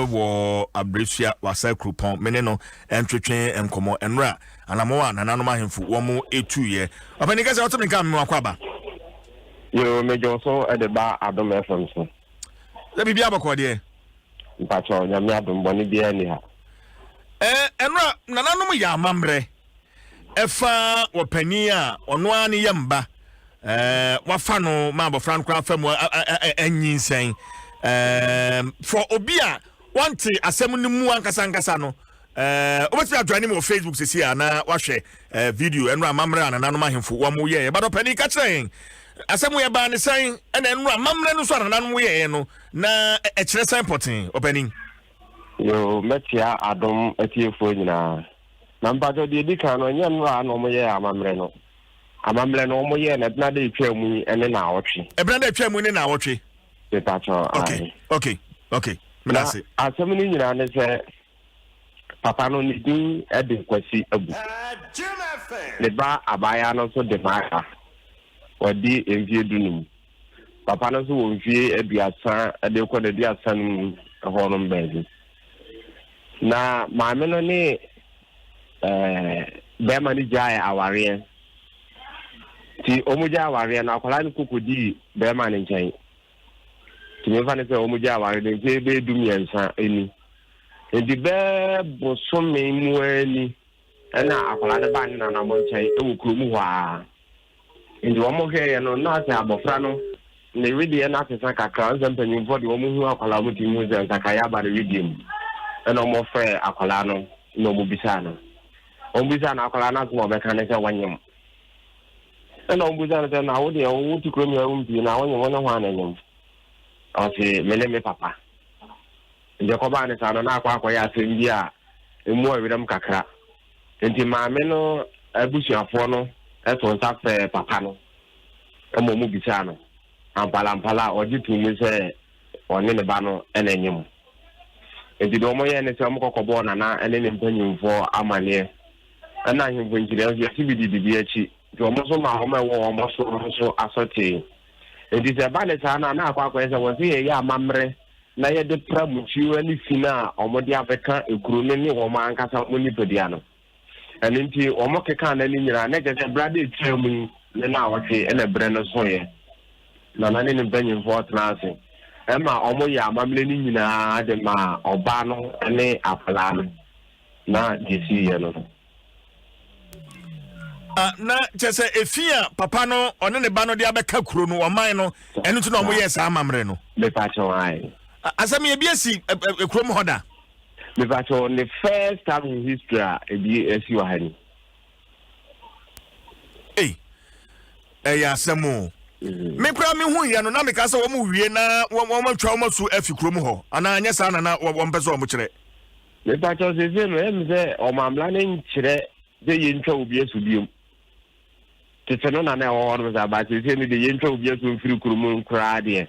wo abresua wase krupon mene no entwetwe enkomo enra anamo wa nananom ahemfu wo mo etuye opani kase otomi kan me akwaba yo mejo so edeba Adom FM so le bibia bakode mpacho nyame adom boni bia ni ha enra nananom ya amamre efa wopani a ono ani yamba wafa no ma bofran kwa fam anyinsen for obi a want asem ni mu ankasa no obeti adwane mo Facebook sisi ana wahwe video enra amamre ananano mahemfo wo mo ye but opani ka kire asem ye ba ne sen ena enra amamre no so ananano ye no na ekire sen potin opani yo metia Adom etiefo nyina namba do di kan no nyam wa no mo ye amamre no mo ye na na de twam ene na awotwe ebra de twam ni na awotwe petacho okay menase asem ni nyina ne se papa no ni din e de kwasi abu le ba abaya no so de maka wadi envie dunum papa no so wonvie aduasa e de ko de aduasa honum bezi na maame no ne be mani jaya aware ti omuja aware na akola ni kokodi be mani nchen ti me fa ne se omuja aware de je be dumiensa eni edi be bosome mu ani na akola de ba ni na mo nchen ewu kuromu hwa edi omo hwe ye no na ase abofra no ne redi na ase kakra nzampanyin fo de omo hu akola mo ti mu ze kakaya ba de redi mu na omo frɛ akola no no mo bisa no ombisa na akola na so be kan se wanyem na ombisa na na wo de wo ti kro mi umbi na wanyem wona hwa na nyem o se mele me papa nje ko ba ne sa no na akwa ya se ndi a emu awirem kakra enti maame no abusuafo no eto nsa frɛ papa no emo mu bisa no ampala oji tu mi se oni ne ba no na nyem enti do mo ye ne se mo kokobo na ene ne mpanyimfo amane ana himfo njire ya sibidi achi do mo so ma ho mewo mo so asoti enti se ba ne sa na akwa se wo se ye amamre na ye de pramuchi ani fina omodi afeka ekuru ne wo ma ankasa mo ni pedia no enti omo keka na ni nyira na je se brade tremu ne na wote ene bre no so ye na ne mpanyimfo trase ema omo ya amamle ni nyina de ma oba no ne apala no na disi ye no na chese efia papa no one ne ba no de abeka kuro no oman no eno to no omo ye sa amamre no me pa cho ai asami e biasi kuro mo hoda me pa cho the first time in history e bi esi wa hani ya asemo me kura me hu ya no na me ka se wo mu wie na wo matwa wo masu afi kuro mo ho ana anya sa na wo mpeso wo mo kire me pa cho se no em se o mamla ne nkire de ye ntwa obi asu biom tete no na na wo no za ba se ni de ye ntwa obi asu mfiri kuro mo nkura de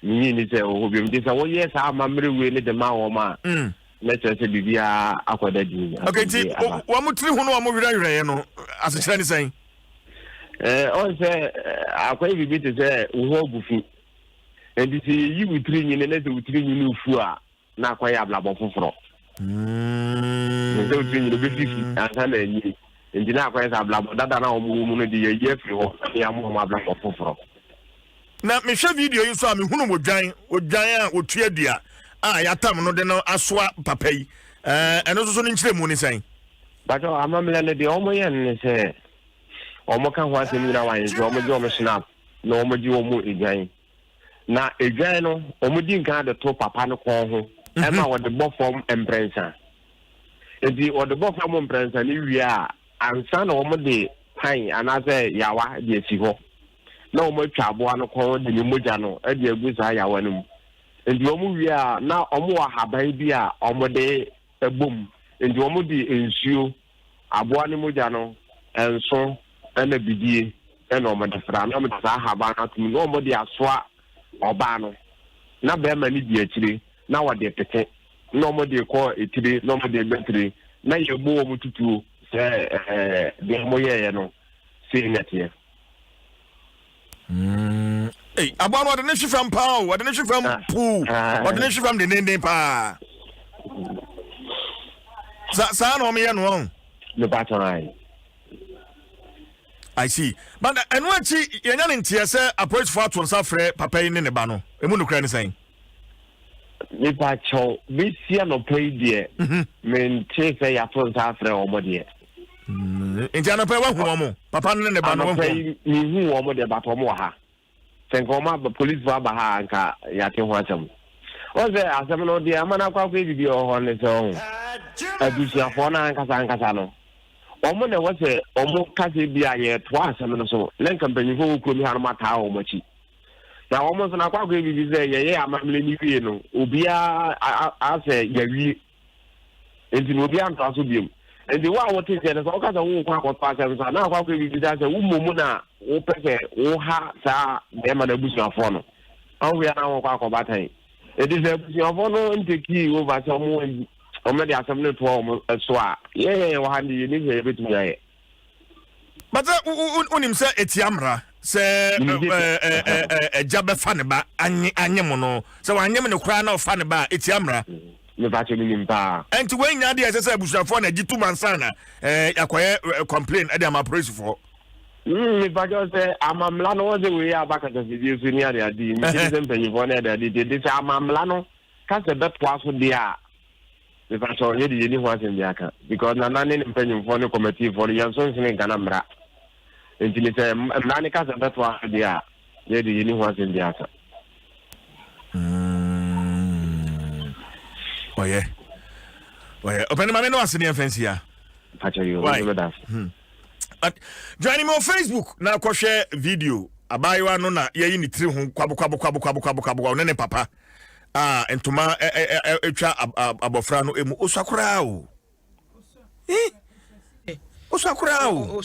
ni se o biom de se wo ye sa amamre we ne de ma wo ma na chese bibia akoda di okay ti wo mo tiri hu no wo mo wira ye no asechira ni sen on say akwai bibi te say wo ogufu endi si yi wutiri nyine na se wutiri nyine ufu a na akwai ablabo foforo so wutiri nyine be fifi ansa na enyi endi na akwai sa ablabo dada na omu mu no di ye firi ho ya mo ablabo foforo na me hwe video yi so a me hunu modwan a otua dua a ya tam no de no asoa papa yi eno so ni nkire mu ni sen bato amamle ne de omo ye ne se omo kan ho asemi na wan je omo je omo snap na omo ji omo egwan na egwan no omo di nkan de to papa no kon ho e ma wo de bo form emprensa edi wo de bo form emprensa ni wi a ansa na omo de pan anaze yawa de esi ho na omo twa abo no kon de ni moja no e de agu sa yawa no edi omo wi a na omo wa haban bi a omo de ebom edi omo di ensuo abo ni moja no enso ena bidie ena omede fra na omede sa haba na tum no omede asoa oba no na be ma ni di akire na wode pete na omede ko etire na omede betire na yebo omo tutuo se de moye no se netie abo no de ne hwefam pa o de ne hwefam pu o de ne hwefam de nende pa sa no me ye no on le patron I see. But and what you say approach for to suffer papa in the bano. A moon cranny saying. If I show this year no pay dear, men take a approach after or more dear. In Jana pay one papa in the bano pay me who are more the Batomoha. Then come up the police for Bahanka Yatin Watam. Was there as a no dear Manaka baby on his own? I do see a phone and Casano. Omo na wose omo kase bia ye to asem no so len company fo ku mi harma ta o machi na omo so na kwa gbe bi ze ye amamle ni wie no obia ase ya wi enti no obia nto aso biem enti wa wote se na so ka sa wo kwa pa asem sa na kwa gbe bi ze wo momu na wo pese wo ha sa be ma na busu afo no awu ya na wo kwa batai enti se busu afo no nteki wo ba so mo omo de asem no to omo so a ye wa handi ni he betu ya. But unim say etiamra se jabe fa ne ba anyem no se wanyem ne kura na fa ne ba eti amra me ba che ni mpa enti wen nya de ese abusafo na gitu mansana yakoye complain e dey am praise for me ba jo se amamla no ze we abaka to video so ni ade ade mi se mpanyi fo na ade ade de se amamla no ka se betwa so dia me ba so ye de ni ho asem dia ka because na nane mpanyi fo ne committee for yan so sin kana mra enti ni se nane ka se betwa dia ye de ni ho asem dia ka oye open mama no asini fancy ya pacha yo we da join me on Facebook na ko share video abayiwa no na ye ni tiri hu kwabo ne papa entuma etwa abofra no emu osakura o osakura o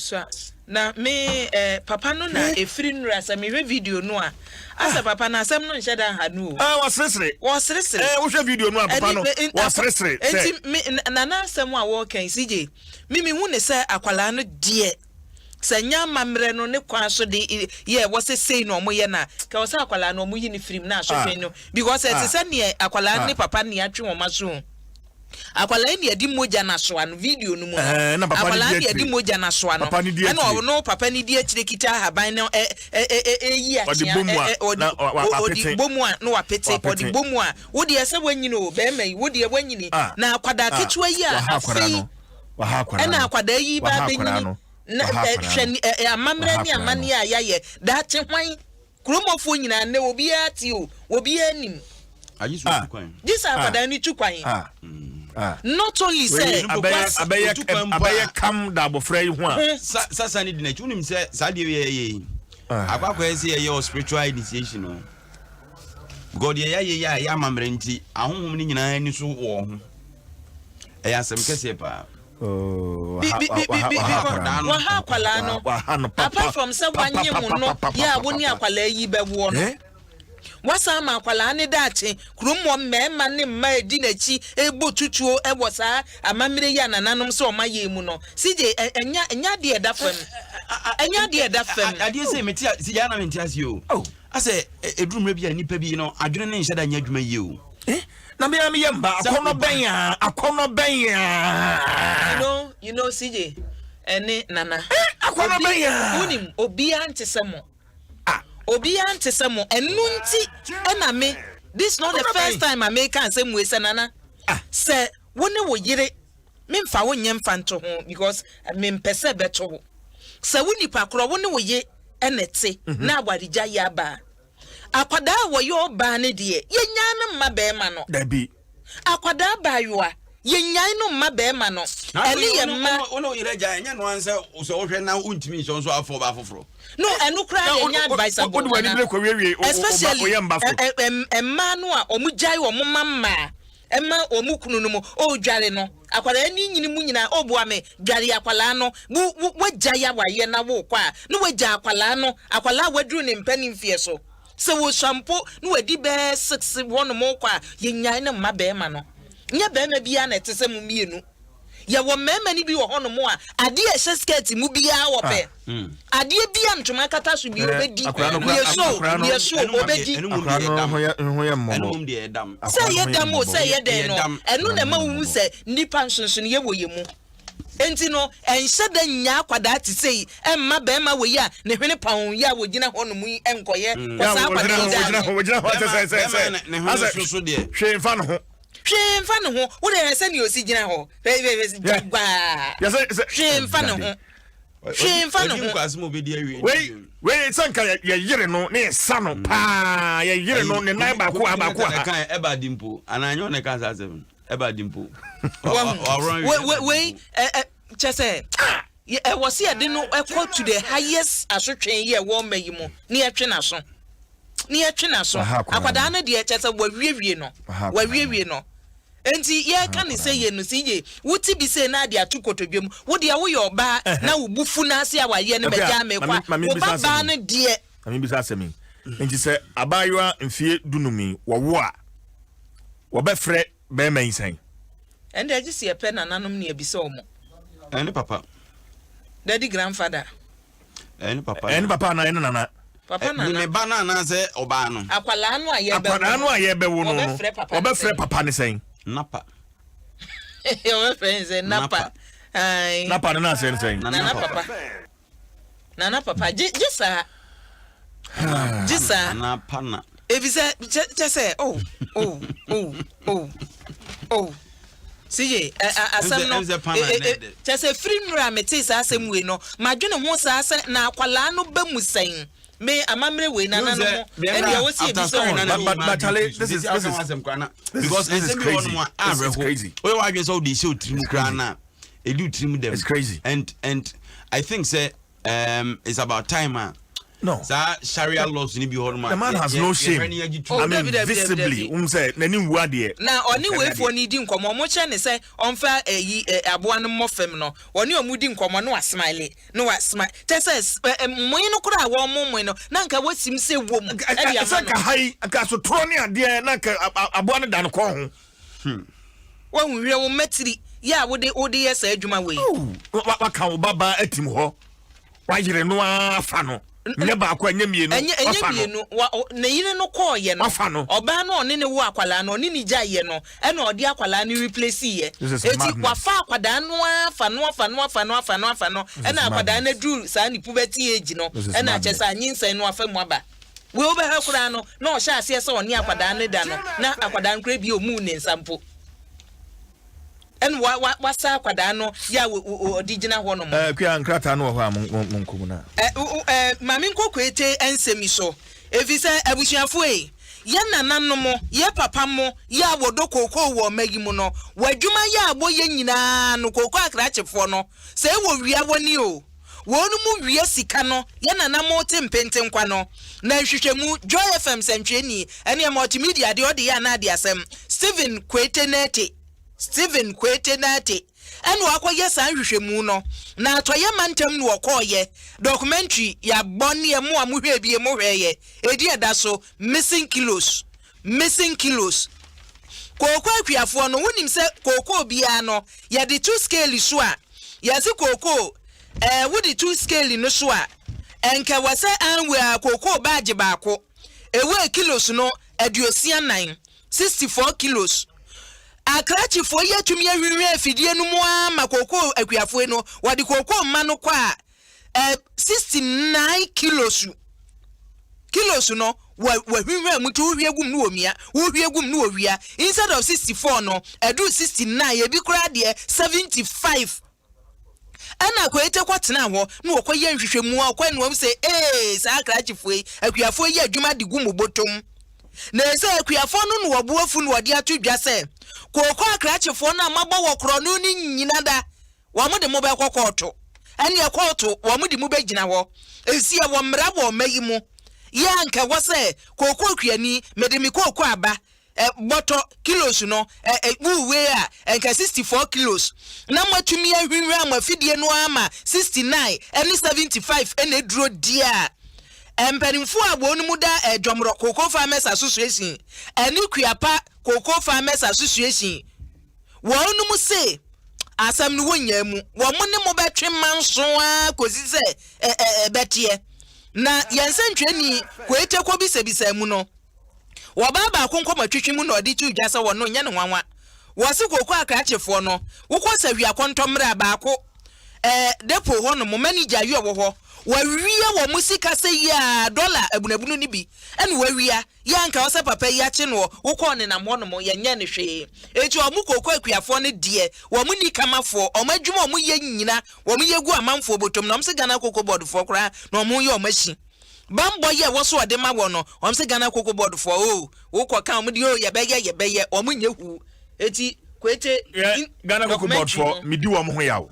na me papa no na efiri nura sa me video no a asa papa na asem no nheda ha no wasresre wo hwe video no papa no wasresre enti na asem a wo kan CJ mimi hu ne se akwala no de sanya mamre no ne kwa so de ye wo se sei no mo ye na ka wo se akwala no mo yi ni film na so fe no because it is ne akwala ne papa ne atwe wo maso akwala ni edi moja na so an video no mu akwala ni edi moja na so no na no papa ni di akire kita haban no yi atia odi bomu a no wapete odi bomu a wo de ese wanyini o be mai wo de wanyini na akwada ketewa yi a afei wa ha akwada na akwada yi ba benyini na hwani amamre ni amane a yaye da che hwan kromofo nyina na obi ati o obi anim ayisu kwan this akwada ni tukwan not only say abaya kam da abofra yi ho a sasa ni dinachi unim say sa de ye akwakwa ese ye spiritual initiation no god ye ya amamre nti ahonhom ni nyina ni so wo ho asem kese pa akwala no apart from say wanye mu no ya woni akwala yi bewo no wasa ma akwala ne dache krumo mmema ne mma edi nachi egbo tutuo ebosa amamire ya nananom so omaye mu no CJ enya de eda fam ade se meti si ya na meti asio ase edurumre bia nipa bi no adwene ne nheda nya adwuma ye o na me am yemba akono ben ya you know CJ ene nana akono ben ya unim obi antesemo obi antesemo enunti ena me this not the first time I make can say we nana say woni wo yire me mfa wo nyem fa nto ho because me mpese beto ho say woni pakro woni wo ye enete na agwadija ya ba akwada wo yo ba ne de ye nyan mma be ma no dabi akwada ba yo a ye nyan no mma be ma no ene ye mma wono yire ja nya no anse so wo hwe na untimi so afọ ba afoforo no enu kra ye nya advice abo woni bile ko wiwie o ye mbafo emma no a omujai wo mamma emma omukunu no mo o dware no akwala ni nyini mu nyina obua me dware akwala no wagya ya waye na wo kwa no wagya akwala no akwala wadru ne mpani mfie so wo shampoo no wadi be 6 wono mo kwa ye nyan ne mma be ma no nya be ma bia na tese mu mienu ya wo mema ni bi wo hono mo a ade e skirt mu bia wo pe ade bia ntoma kata so bi obedi yeso obedi ho ya mmo say ye dam o say ye den no enu na ma wu se nipa nsonson ye wo ye mu enti no enhye da nya akwada ti sei emma be ma wo ya ne hwene pawon ya wo gina hono mu enkoye ko sa akwada wo gina ho say so de hwe mfa no ho Shemfa no ho wo de se ni osi gina ho jagwa shemfa no ho kwasimo obedi awie we sanka ye yire no ne sa no pa ye yire no ne nan ba ko kan eba dimpo ananyo ne kan sa seven eba dimpo we chese e was here de no equal to the highest asotwen ye wo mayi mu ne etwe na so akwada na de chese wa wiewie no enti ye kan say ye no CJ wuti bi say na de atukotodwem wo de wo ye oba na wo bufu na ase awaye ne beja me kwa wo baba na de ami bi sa semi enti say abaywa mfie dunumi wo a wo be frɛ be mansan ende agisi ye pe na nanom ne abisa omo ene papa daddy grandfather Any papa na ene nana. Papa na. Me banana say oba no. Akwala no aye be. Akwala no aye be wo no. Obefre papa ne sen. Napa. Your friends say napa. Ai. Napa na sen sen. Nana papa. Nana papa jisa. Jisa. Napa na. If you say just say oh. See, asem no. Just say free mra me tis asem we no. Madwene ho sa ase na akwala no ba musen. Me amamre we na no. And you will see this but this is because it's crazy. We wa dwen so dey show trim kra na. E do trim them. It's crazy. And I think say it's about time. No. Sharia laws ni bi horma. The man has no shame. I mean, visibly, say nani wade. Na oni we for ni di nkomo mo che ne say onfa aboa no mofem no. Oni omudi nkomo no asmile. No asmile. Te say moyi no kura wo mo no. Na nka wasim se wo mu. E dia ma no. Hai aka so tro ne ade na nka aboa no dan ko ho. Wo hwie wo matiri. Ya wo de yes adwuma we. Wa kan wo baba atim ho. Wa yire no afa no. Neba akwa nyemienu na yire no call ye no oba no one ne wo akwala no ni jaye no e na odi akwala ni replace ye eti wafa akwada no afa no e na akwada na dru sa ni puberty age no e na chesa anyinsen no afa mu aba we oba ha kura no na o sha ase se oni akwada ne da no na akwada nkra bi o mu ne nsampo en wasa kwada no ya odigina ho no kwa nkrata no ho a monkomu na mami nkokwete ensemi so efise abusuafo ye nanam mo ye papa mo ya wodokoko wo magimu no wadwuma ya abo ye nyina no koko akrachefo no se wo wia woni o wonu mu wia sika no ye nanam tempente nkwa no na hwehwemu Joy FM sentweni ene multimedia de ode ya na de asem Steven Kwete nate enu akoye san hwehwemu no na atoye mantem no okoye documentary ya bonni emu amuhwe bie mu hweye edi eda so missing kilos koko akwiafo no wonim se koko bia no ya de 2 scale so a ya se koko wodi 2 scale no so a enka wase anwe koko badge baako ewe kilos no aduosia 9 64 kilos akrachi fo ye tumi ahwinwe afidie no mu ama koko akwiafo no wadi koko ma no kwa 69 kilos no wahwinwe mutu hwiegum no omia hwiegum no owia instead of 64 no edu 69 ebi kura de 75 ana kwete kwatena ho na okoye nhwehwemu akwa no se sa akrachi fo akwiafo ye adwuma de gum botom na ese akwiafo no no obuafu no ode atudwa se koko akrachefo na mabọ wokro no ni nyina da wo mo de mo be kokoto ene ekoto wo mo de mo be gina ho esi e wo mra wo mayimu ya nka wo se koko akuani mede mi koko aba boto kilos no buwe a enka 64 kilos na matumi ahwinwe amafidie no ama 69 ene 75 ene duro dia empanimfo abonu mu da dwomro koko farmers association eni kuapa koko farmers association wonu mu se asam no wonya mu wo mu ne mo betwe manso a kosi se betie na yensentweni kwete ko bisabisa mu no wo baba akonkoma twetwe mu na odi tu dwasa wo no nya ne nwanwa wo se koko akrachefo no wo ko sawi akontomra baako depo ho no mo manager yi wo ho wawia wo musika se ya dollar abunabunu ni bi ene wawia ya nka wose papa ya che no wo ko ne nam ho no mo yenya ne hwe eti omu kokọ akuafo ne de wo mu ni kamafo omadwuma omu ye nyina wo mu yegu amanfo botom no mse Ghana Cocoa Board fo kra no omu ye omachi bambo ye wo so ode ma wo no omse Ghana Cocoa Board fo wo ko kan omu de ye beye omu nyehu eti kwete Ghana Cocoa Board fo midi wo mo ho yawo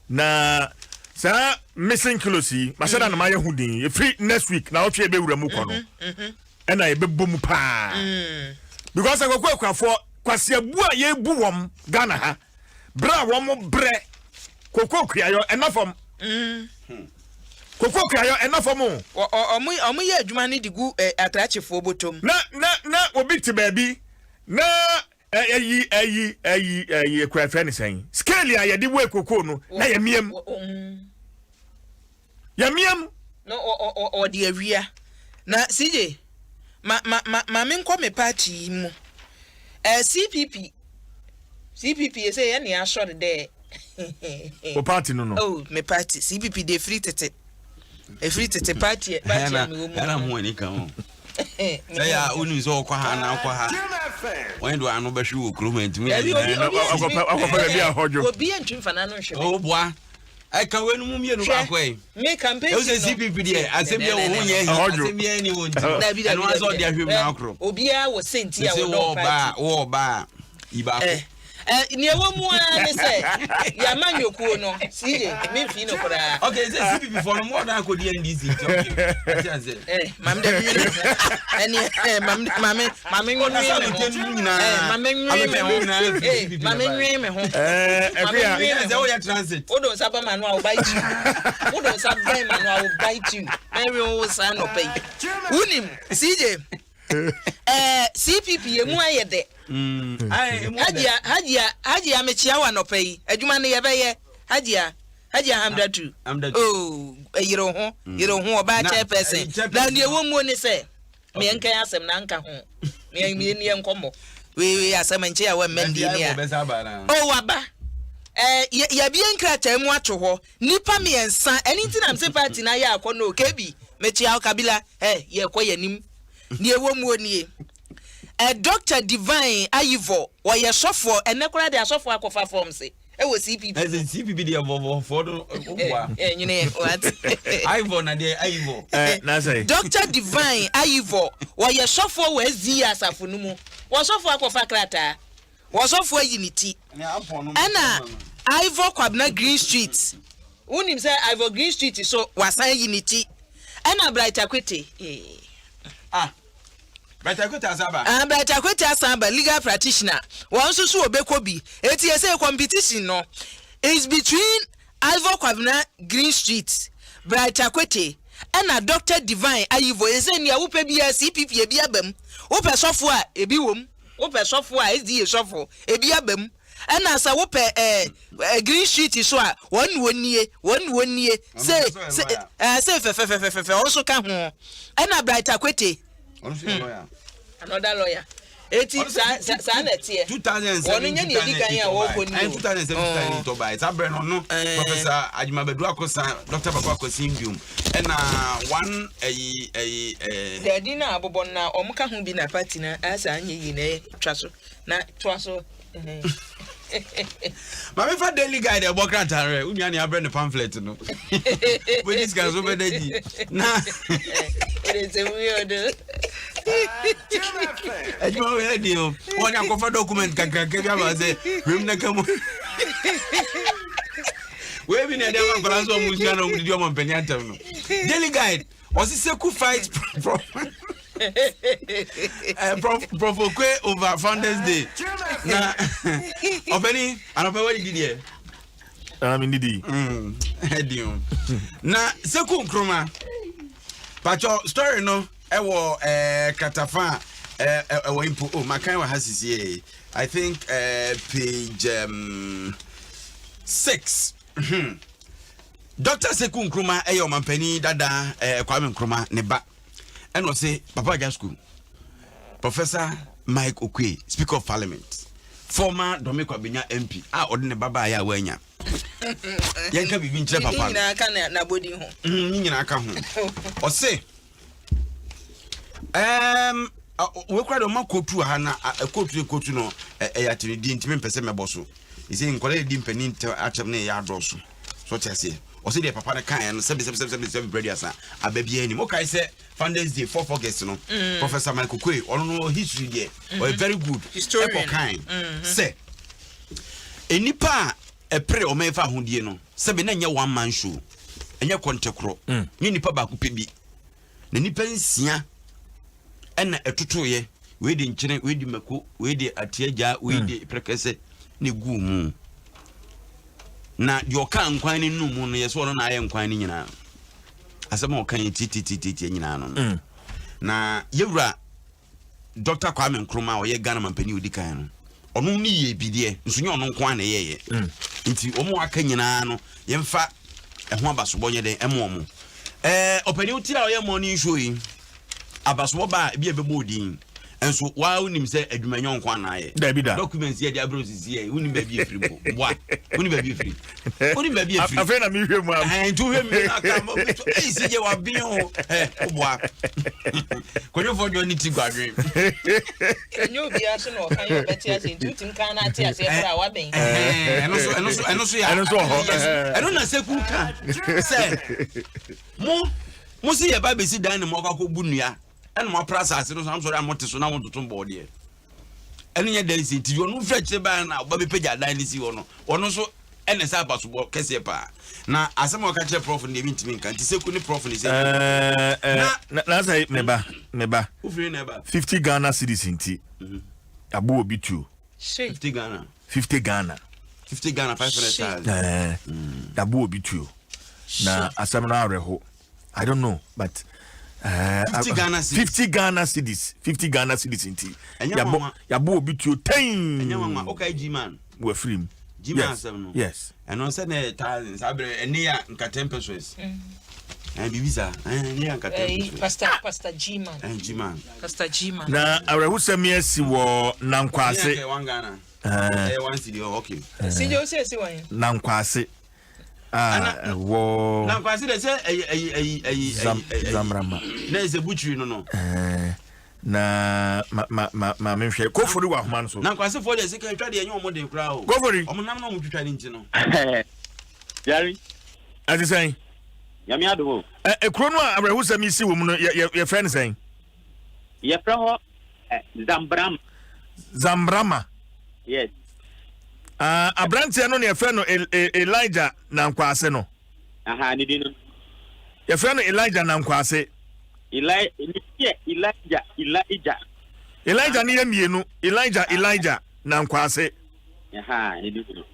na sa missing kilosi masada na maye hudin free next week na otwe be wura mu kono e na e be bomu pa because akwakwafo kwasiabu a ye bu wom Ghana ha bra wom bre kokokuayo enafom kokokuayo enafom omu ye adwuma ne digu atrachefo botom na obi ti baabi na ayi kwafra ne sen scale ya de we kokoo no na ye miem Yamiam. No, or the area. Na CJ, ma me nko me party mu. CPP say any assured there. O party no. Oh, me party CPP they free tete. E free tete party na mo ani kan. Say ya unu so kwa ha na kwa ha. When do anu be hwe okroma ntimi. Akwa bia hojo. Obi antwim fana no hwe. Oh boy. I can win mummy no akwa. Me campaign. You say CPP there. Asem ya wo ye. Asem ya ni won ti. And was all there hwe na akro. Obi a wo senti a wo wo ba iba ko. Ni ewo mu an say ya manyokuo no CJ me fi no kora. Okay, say CPP for more than ko di NDC. Okay. Mam da bi eni mam nwi me ho. Every year transit. Odo saba manu a wo bite you. Odo saba manu a wo bite you. Mary o sa no pay. Unim CJ CPP emu ayede. Hajia mechia wa no pay. Adwuma ne yebeye. Hajia Hamdatu. Oh, yero ho oba chairperson. Na ne ewomu ne se. Me nkan asem na nka ho. Me ni enkomo. We asem nche ya wa mendi ni a. Oh waba. Ya bi enkrata mu ato ho. Nipa me ensa. Anything am say party na ya akọ no kebi. Mechia Kabila. Ye kọ yanim. Ni ewomu nie. Dr. Divine Ayivo or your software and Nekora de software cofa form say. It was CPP. As a CPP de for you know what? Ivo na de Ivo. Dr. Divine Ayivo or your software was Zia Safunumu. Was software cofa crata. Was software unity. Anna Ivo Kwabna Green Street. Unim say Ivo Green Street is so was unity. Anna Brighter Quitty. Bratakweta Asaba legal practitioner. One so obekobi. Eti competition no is between Ivo Kwabna Green Street, Bratakwete, and a Dr. Divine Ayivo. Ese ya upe bia CPP ebi abem. Upe software ebi wom. Upe software is software ebi abem. And as a upe Green Street is so one nie. Say also come home. And a Bratakwete. Another lawyer. 2007 to buy. Sabreno no Professor Ajima Bedu Akosa, Dr. Papa Kosimbium. And one the dinner abobon na omuka hu bi na party na asa anyi ne twaso na twaso Mama for daily guide e bokra tare unya ne abre ne pamphlet no. We this guys over there na it is a weird Ajima we dey o onya ko fa document kakra ke bia ba say rem na kamu we bi na dem an kola so mu sia no mu di o mo mpanyanta no daily guide Osiseku fight provoke over Founders Day. Na obeni anope what did here? Ndidi. Hedio. Na Seku Nkrumah. Pacho story no ewo katafa ewo impo o makan wa hasisi I think page 6. Dr. Seku Nkrumah eyo mampani dada Kwame Nkrumah ne ba. And we say Papa Jasku, Professor Mike Okwe, Speaker of Parliament, former Dominic Abinya MP. Odine baba ya wenya. Yanka bi binche papa. Nyina aka na body ho. Nyina aka ho. O say we kwa do makotu ha na kotu no ya tiri di ntime mpese meboso. Ise nkole di mpani nte achem na ya adoso. So chese. O say the papa na kan no 77 brady asa ababia ni mo kai say Founders Day 4 August no Professor Michael Kwe ono history there or very good historian kind say enipa pre o mefa hodie no se be na nya one man show enya kontekro ni nipa ba ku pebi na nipa nsia ena etotoye we di nkyene we di mako we di atiaja we di prekese ne gu mu na yo kan nkwan ni nu mu no yeso no na aye nkwan ni nyina asema okan titi nyina no na yewura Dr. Kwame Nkrumah oye Ghana mampani odikan no ono ni ye bidie nso nye ono nkwan na yeye nti omo aka nyina no yemfa eho abasobonye den emo opinion ti a morning show yi abaso ba bi e be bodin enso wa unim say adwumanyo nkwa na ye documents ye dia bros ye unim ba bi efiri bo wa unim ba bi efiri unim ba bi efiri afa na mi hwem am to hwem me aka mo si je wa bi o wa konyo for do ni ti gwadwen enyo bi aso no kan yo beti ase ntutim kan na ati ase fra wa ben eno so ya eno na se ku kan se mo si ye ba be si dan ne mo akọ bu nua and my process, I'm sorry, I'm not to know to body. And yet, there is it. You no fetch the ban now, but we pay your line is one. Or no, so, and as I pass to work, Cassia. Now, as I'm a catcher prof in the meeting, can't you say, couldn't prof is last night, never. 50 Ghana cedis in tea. A boo be true. 50 Ghana. 50 Ghana. 50 Ghana, 500,000. That boo be true. Now, as I'm now, I don't know, but. 50 Ghana cedis. 50 Ghana cedis in tea. Ya bo bi to 10. Enya mama okay G-man. We free. G-man no. Yes. And on said thousands abre ene ya nka 10 pesos. Bibisa. Ene ya nka 10 pesos. Pastor G-man. G-man. Pastor G-man. Na arehu semiesi wo nankwase. 1 Ghana. 1 cedi okay. Cedi o se wan. Nankwase. Wo na kwase de say zamrama na is a butchery no na ma menhwe kofori wa homa so na kwase for de say kan twa de enyo mo de kra o kofori o nam na mo twitwa ni nti no yari ati say yami ado ekro no abrahu sami si wo mu no ye friend say ye fra ho zambrama yes Abrantia no ne friend no Elijah Nankwase no. Aha ni di no. Your friend Elijah Nankwase. Elijah ni yemienu. Elijah Nankwase. Aha ni di no.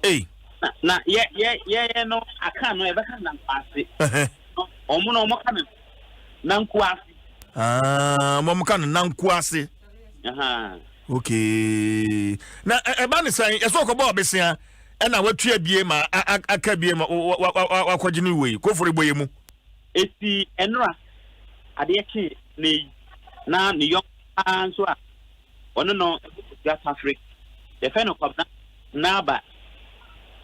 Eh. Na ye no aka no e be ka Nankwase. Omo no omo ka no Nankwase. Mo ka no Nankwase. Aha. Okay. Na eba ne san eso ko ba obesia e na watua bie ma aka bie ma wakogine wei ko fori boye mu eti enra ade yake ne na ne yo anso a ono no South Africa the final club na ba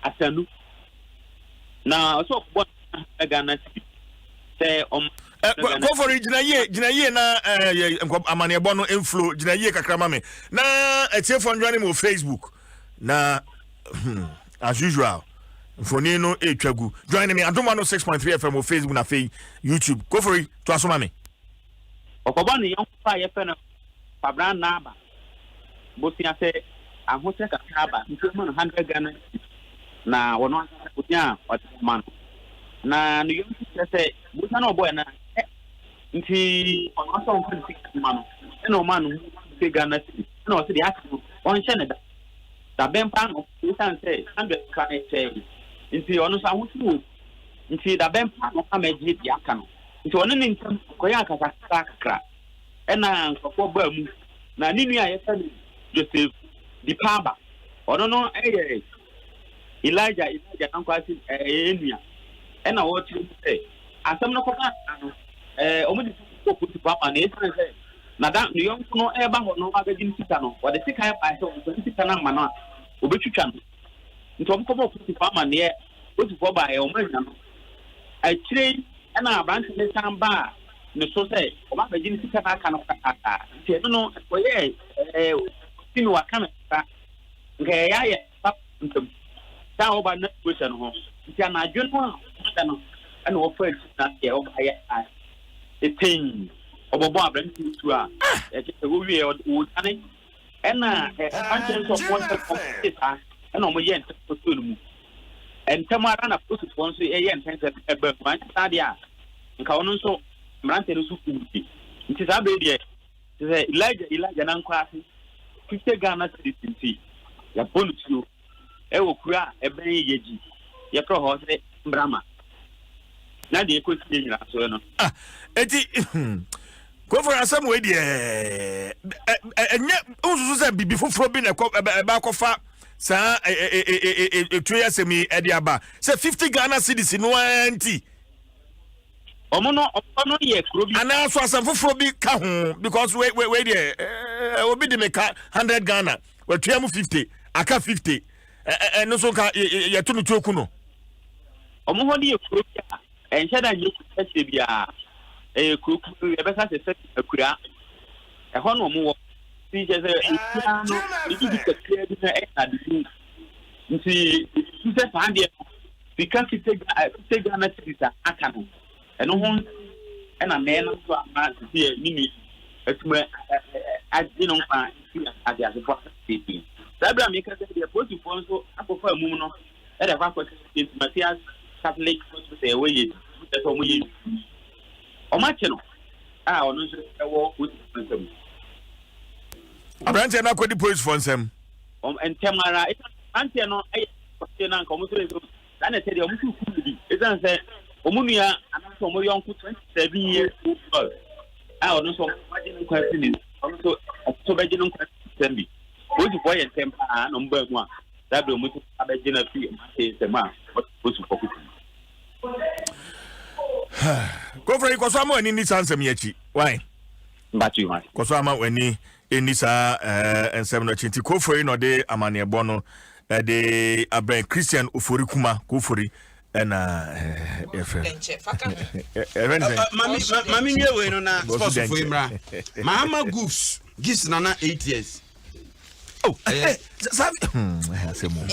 asanu na so ko Ghana say go for gina ye na amane bo no inflow gina ye kakra ma me na etiefo ndwane mo Facebook na as usual foni no etwagu join me Adom 106.3 FM on Facebook na YouTube go for it to asoma me okoba ne yon fa ye fe na Fabran na ba bosia se ahote kakra ba ntimo no 100 Ghana na wono otia otman na no yon se bosia no boy na nti ono so on fix mano e no manu se Ghana no se di akino on che ne da ben pa no san se 100 kan e nti ono sa hutu nti da ben pa no ka meji di aka no nti ono ne ntam ko ya akasa kakra e na nkofo ba mu na ninu ya ye sani Joseph di pamba ono no eye Elijah ankwasi enua e na wo ti se asem no ko ka no omuji ko puti papa na esan se na da no yon no e ba ho no ba gin sika no wo de sika ya pa so sika na ma no obetwitwa no nti omko bo puti papa na e otu ko ba e omanya no a kire na branch ne samba ne so se o ba gin sika na aka no kaka nti e no ko ye timi wa kamera nga ya ye pap ntum ta o ba na question ho nti na adwon no no ana wo fa na ye o ba ye etin obobo abranti tu a wo wie wo tane ena anchen so point eta ena o mo ye nto to no mu entamara na protocol so ye ntense ebe man stadi a nka wono so mrante no su kuuti nti sa be die se Elijah na nkwase 50 Ghana cedis ya bonus e wo kura ebe yeji ye pro ho se mbrama na de ko tie nyira so no eti go for asem we de enye unsusu se bibi foforo bi na ba kofa sa etuya semi edi aba se 50 Ghana cedis no anti Omono ye krobi. Ana so asam foforo bi ka ho because we there obi de make 100 Ghana. We tuam 50, aka 50. No so ka ye to no tuoku no. Omo ho ye krobi a enche da ye kuse bia kroku e be ka se akura. E ho no mo wo. Si je se no ibi bi kakra bi na e na di. Nti se fa de because it's Ghana citizen aka no. And no one and a man to a man to see a mini as you know, as a possibility. Sabra make us a positive one, so I prefer a moon at a rapid Matthias Catholic to say away. That's all we or much. I will not walk with them. A branch and not quite the police for them. And Tamara, Auntie, no, I come to and I tell you, it's answered. Omunia, I'm from my young 27 years old. I don't know some question also so Benjamin question. What you boy and temper number one. That will move to Benjamin is the man. What was to focus Go for it, because I'm in this answer, Miachi. Why? But you must. Because I'm when in this and 780. Go for it, no day, Amania Bono, the Abraham Christian Ufurikuma, go for it. And Mami we no na sports for imra. Mama Goose gives nana 8 years. Oh, say more.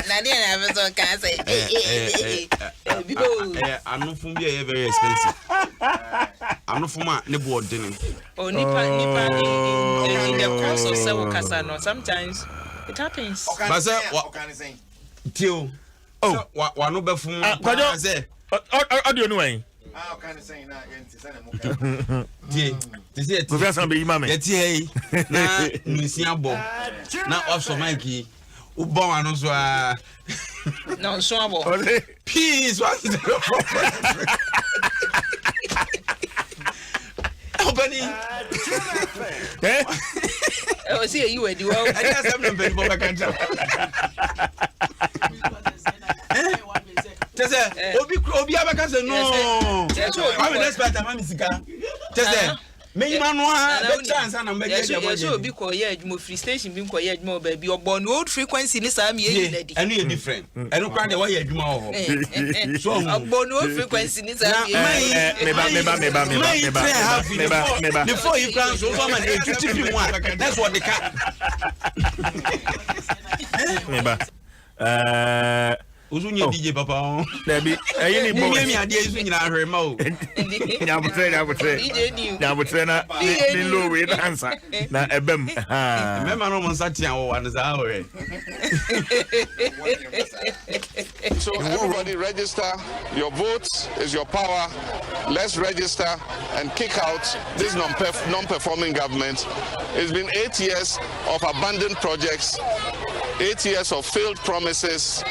Na dey na be so can say. Anu fun bi very expensive. Anu fun ma ne board din. Oh, nipa in the course of several kasa no sometimes it happens. But say what can I say? Tio. Oh, wa no be fun. Say audio no way. How can I say na yenti say mo. Ti say go fiasa be imame. Yeti na nusia bo. Na off Mikey. U bon anu so a no so abo. Peace what's the problem? Opening. Eh? Oh, see you wedi well. I just am number for back and Obi abaka say no. I will expect am misika. Tese me manua the chance na me get there. So obi ko ye adwuma free station bi ko ye adwuma ba bi obo no old frequency ni sa me ye na di. Enu ye different. Enu kwa de wa ye adwuma ho. So obo no old frequency ni sa me ye. Meba. Before you plan so man e tuti one. That's what they can. Meba. Usunye DJ papa. Debi, ayini bo. Mi ade isu nyina ahwe ma o. Nyabutre. DJ new. Nyabutre na ni low way answer. Na ebem. Mema no monsa tia wo wan za ahwe. So everybody register. Your vote is your power. Let's register and kick out this non-performing government. It's been 8 years of abandoned projects, 8 years of failed promises.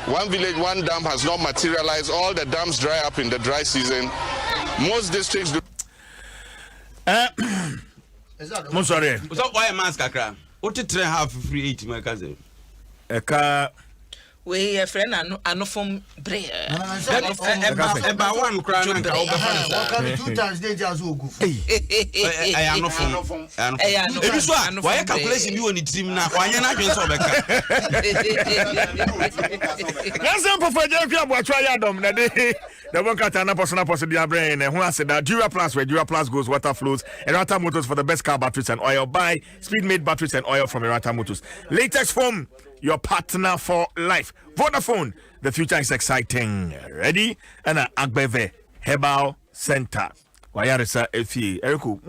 One village, one dam has not materialized. All the dams dry up in the dry season. Most districts do. I'm sorry. So why mask akra? What the 3.5 free 8 my cousin? Eka we a friend ano from bre. Eba one cry na ka obefa. 2 times dey just go. I ano from. Ebi so a why calculation bi woni team na wanya na dwen so obeka. Yansen pofo je kwa boatwa ya dom na de the one kata na personal dia brain and who has said that Dura Plus where Dura Plus goes water flows Erata Motors for the best car batteries and oil. Buy Speedmate batteries and oil from Erata Motors. Latex foam, your partner for life. Vodafone, the future is exciting. Ready? And Agbeve Herbal Center. Wayarisa Efi Eriku